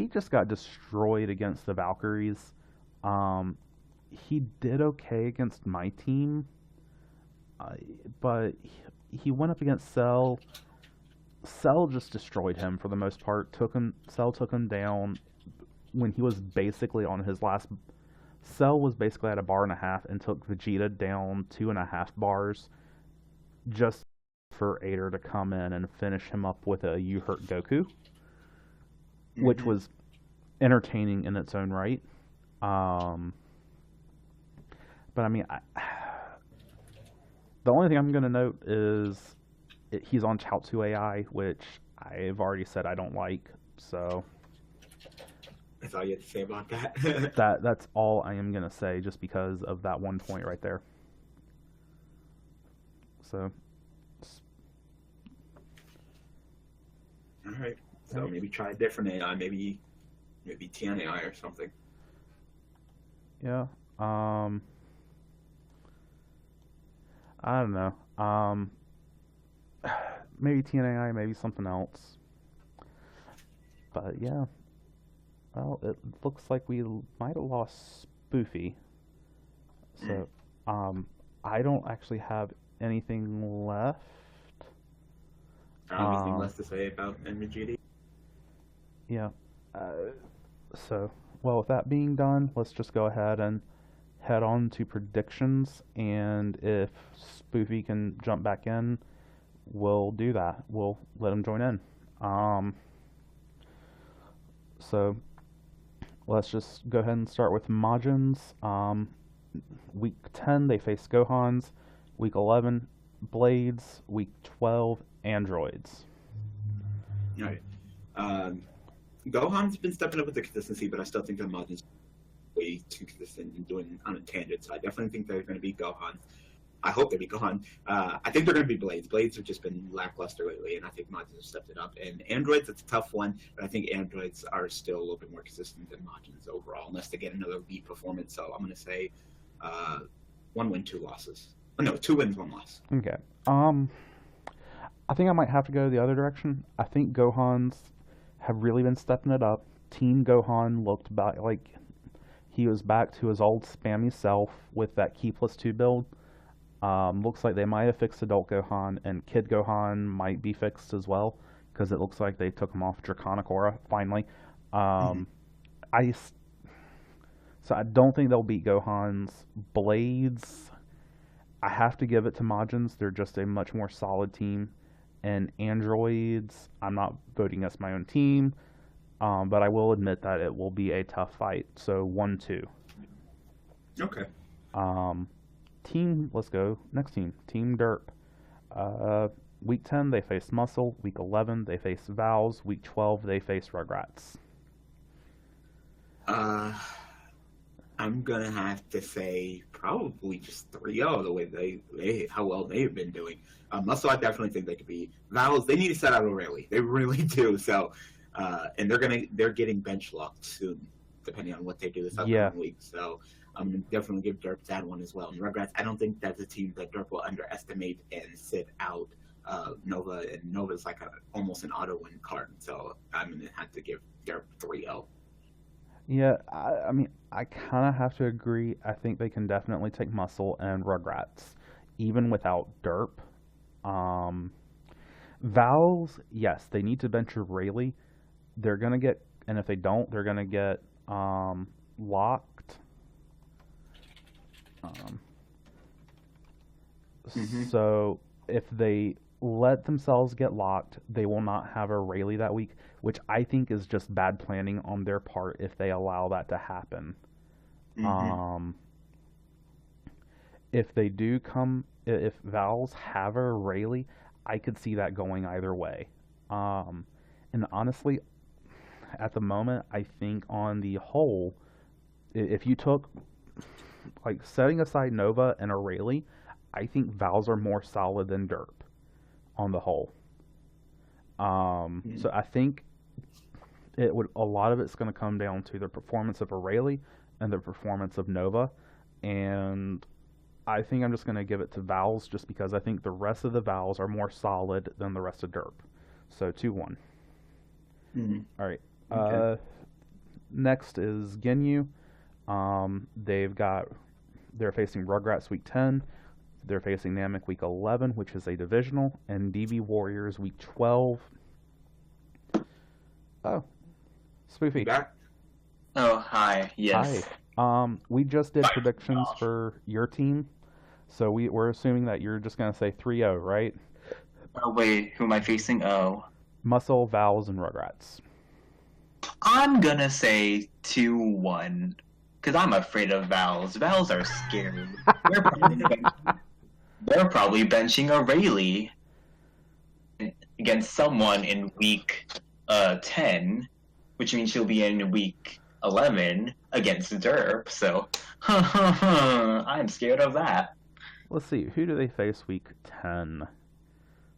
just got destroyed against the Valkyries. Um, he did okay against my team, uh, but he went up against Cell. Cell just destroyed him for the most part. Cell took him down when he was basically on his last. Cell was basically at a bar and a half and took Vegeta down 2.5 bars just for Ader to come in and finish him up with a You Hurt Goku, which Mm-hmm. was entertaining in its own right. Um, but I mean, the only thing I'm going to note is he's on Chaozu AI, which I've already said I don't like. So That's all you have to say about that. that's all I am going to say, just because of that one point right there. So, All right. So maybe try a different AI, maybe TNAI or something. yeah. I don't know. Maybe TNAI, maybe something else. But yeah. Well, it looks like we might have lost Spoofy. Mm. So, I don't actually have anything left. Anything Um, less to say about NVGD? yeah. Uh, so, well, with that being done, let's just go ahead and head on to predictions. And if Spoofy can jump back in, we'll do that. We'll let him join in. Um, so let's just go ahead and start with Majins. Week 10, they face Gohans. Week 11, Blades. Week 12, Androids. All right. Gohan's been stepping up with the consistency, but I still think that Majin's way too consistent and doing on a tangent. So I definitely think they're going to be Gohan. I hope they be Gohan. I think they're going to be Blades. Blades have just been lackluster lately, and I think Majins have stepped it up. And Androids, it's a tough one, but I think Androids are still a little bit more consistent than Majins overall, unless they get another beat performance. So I'm going to say 1 win, 2 losses. Oh, no, 2 wins, 1 loss. Okay. I think I might have to go the other direction. I think Gohans have really been stepping it up. Teen Gohan looked back like he was back to his old spammy self with that Key plus 2 build. Looks like they might have fixed Adult Gohan, and Kid Gohan might be fixed as well, because it looks like they took him off Draconic Aura finally. Mm-hmm. Um, I So I don't think they'll beat Gohan's. Blades, I have to give it to Majins. They're just a much more solid team. And Androids, I'm not voting as my own team, but I will admit that it will be a tough fight. So 1-2. Okay. Team, let's go. Next team, Team Derp. Week 10, they face Muscle. Week 11, they face Vowels. Week 12, they face Rugrats. I'm gonna have to say probably just 3-0 the way they how well they've been doing. Muscle, I definitely think they could be. Vowels, they need to set out O'Reilly. They really do. So, and they're getting bench locked soon, depending on what they do this upcoming week. So I'm gonna definitely give Derp that one as well. And Rugrats, I don't think that's a team that Derp will underestimate and sit out Nova. And Nova's like almost an auto win card. So I'm gonna have to give Derp 3-0. Yeah, I mean, I kind of have to agree. I think they can definitely take Muscle and Rugrats, even without Derp. Vowels, yes, they need to bench Rayleigh. They're going to get, and if they don't, they're going to get locked. So if they let themselves get locked, they will not have a Rayleigh that week, which I think is just bad planning on their part if they allow that to happen. If they do come, if Vowels have a Rayleigh, I could see that going either way. And honestly, at the moment, I think on the whole, if you took, like, setting aside Nova and a Rayleigh, I think Vowels are more solid than Derp on the whole. So I think a lot of it's going to come down to the performance of Rayleigh and the performance of Nova, and I think I'm just going to give it to Vowels just because I think the rest of the Vowels are more solid than the rest of Derp. So 2-1. All right. Okay. Next is Ginyu. They're facing Rugrats week 10. They're facing Namek week 11, which is a divisional, and DB Warriors week 12. Oh, Spoofy. Back? Oh, hi. Yes. Hi. We just did predictions for your team, so we're assuming that you're just going to say 3-0, right? Oh, wait. Who am I facing? Oh. Muscle, Vowels, and Rugrats. I'm going to say 2-1, because I'm afraid of Vowels. Vowels are scary. They're probably benching a Rayleigh against someone in week 10, which means she'll be in week 11 against Derp, so I'm scared of that. Let's see, who do they face week 10?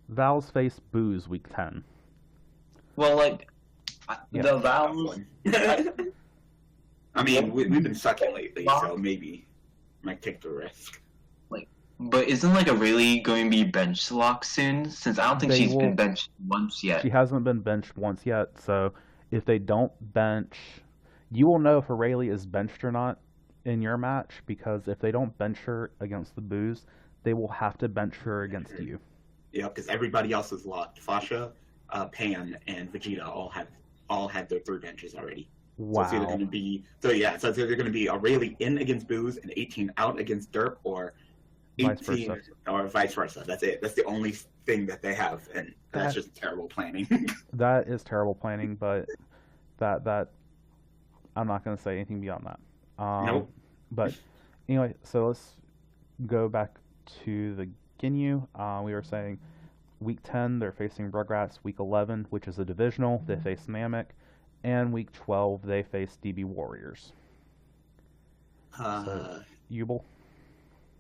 Vowels face Booze week 10. Well, like, the Vowels... I mean, we've been sucking lately, so maybe might take the risk. But isn't, like, a Rayleigh going to be bench locked soon? Since I don't think she's been benched once yet. She hasn't been benched once yet, so if they don't bench... You will know if a Rayleigh is benched or not in your match, because if they don't bench her against the Boos, they will have to bench her against you. Yeah, because everybody else is locked. Fasha, Pan, and Vegeta all had their 3 benches already. Wow. So it's either going to be... So it's either going to be a Rayleigh in against Boos and 18 out against Derp, or... Vice versa. Or vice versa. That's it. That's the only thing that they have, and that's just terrible planning. That is terrible planning, but that I'm not going to say anything beyond that. Nope. But anyway, so let's go back to the Ginyu. We were saying week 10 they're facing Rugrats. Week 11, which is a divisional, they face Namek, and week 12 they face DB Warriors. So, Yubel.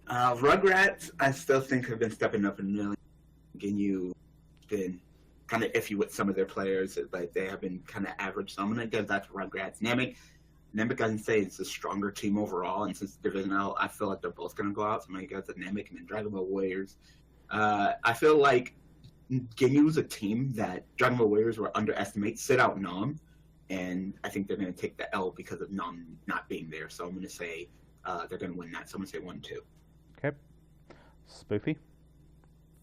Rugrats, I still think have been stepping up and really. Ginyu been kind of iffy with some of their players, but they have been kind of average. So I'm gonna give that to Rugrats. Namek, I can say it's a stronger team overall, and since divisional, I feel like they're both gonna go out. So I'm gonna go to Namek and then Dragonball Warriors. I feel like Ginyu is a team that Dragonball Warriors will underestimate, sit out Nam, and I think they're gonna take the L because of Nam not being there. So I'm gonna say they're gonna win that. So I'm gonna say 1-2. Okay. Spoofy?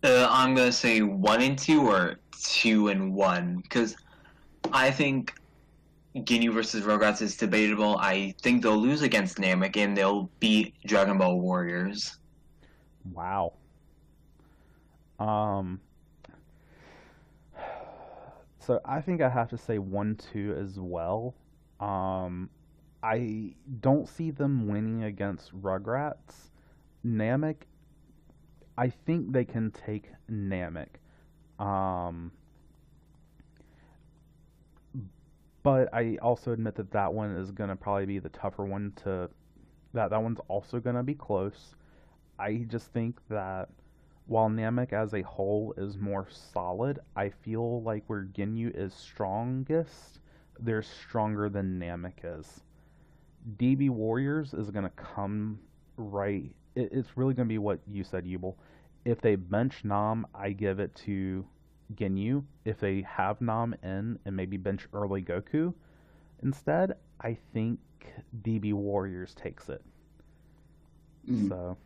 I'm gonna say 1-2 or 2-1, because I think Ginyu versus Rugrats is debatable. I think they'll lose against Namek and they'll beat Dragon Ball Warriors. Wow. Um, so I think I have to say 1-2 as well. I don't see them winning against Rugrats. Namek, I think they can take Namek. Um, but I also admit that that one is going to probably be the tougher one to. That one's also going to be close. I just think that while Namek as a whole is more solid, I feel like where Ginyu is strongest, they're stronger than Namek is. DB Warriors is going to come right. It's really going to be what you said, Yubel. If they bench Nam, I give it to Ginyu. If they have Nam in and maybe bench early Goku instead, I think DB Warriors takes it. So,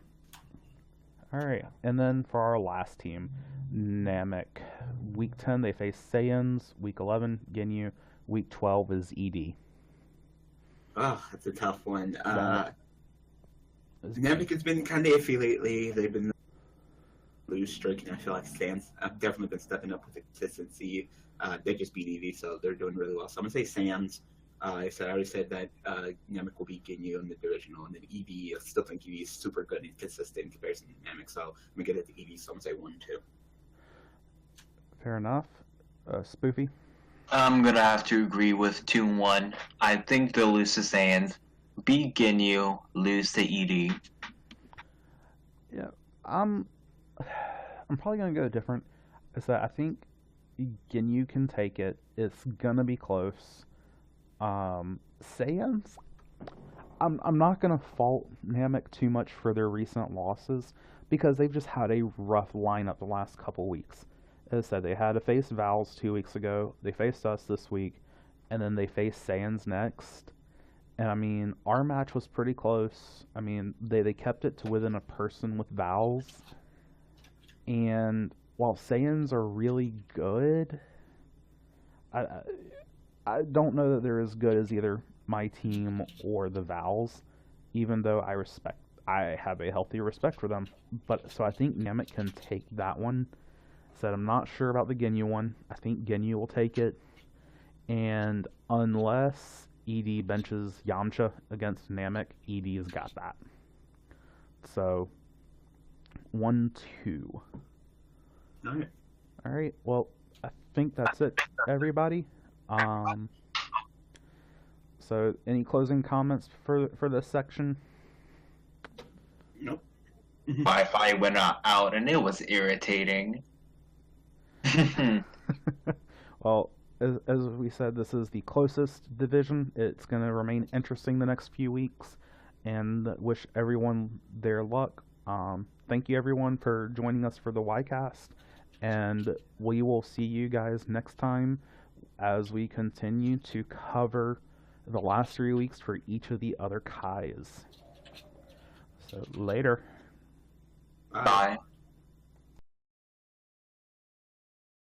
alright. And then for our last team, Namek. Week 10, they face Saiyans. Week 11, Ginyu. Week 12 is ED. Oh, that's a tough one. Is Namek has been kind of iffy lately. They've been lose streak, and I feel like Sans have definitely been stepping up with the consistency. They just beat EV, so they're doing really well. So I'm gonna say Sans. I already said that Namek will beat Ginyu in the divisional, and then EV. I still think EV is super good and consistent in comparison to Namek, so I'm gonna get it to EV. So I'm gonna say 1-2. Fair enough. Spoofy. I'm gonna have to agree with 2-1. I think they'll lose to Saiyans, beat Ginyu, lose to ED. Yeah, I'm probably gonna go different. Is that I think Ginyu can take it. It's gonna be close. Saiyans, I'm not gonna fault Namek too much for their recent losses because they've just had a rough lineup the last couple weeks. As I said, they had to face Vals 2 weeks ago. They faced us this week, and then they faced Saiyans next. And I mean, our match was pretty close. I mean, they kept it to within a person with Vals. And while Saiyans are really good, I don't know that they're as good as either my team or the Vals, even though I have a healthy respect for them. But so I think Namek can take that one. Said I'm not sure about the Ginyu one. I think Ginyu will take it, and unless ED benches Yamcha against Namek, ED's got that. So 1-2. All right. All right. Well, I think that's it, everybody. So any closing comments for this section? Nope. Wi-Fi went out and it was irritating. Well, as we said, this is the closest division. It's going to remain interesting the next few weeks, and wish everyone their luck. Thank you, everyone, for joining us for the YCast, and we will see you guys next time as we continue to cover the last 3 weeks for each of the other Kais. So, later. Bye.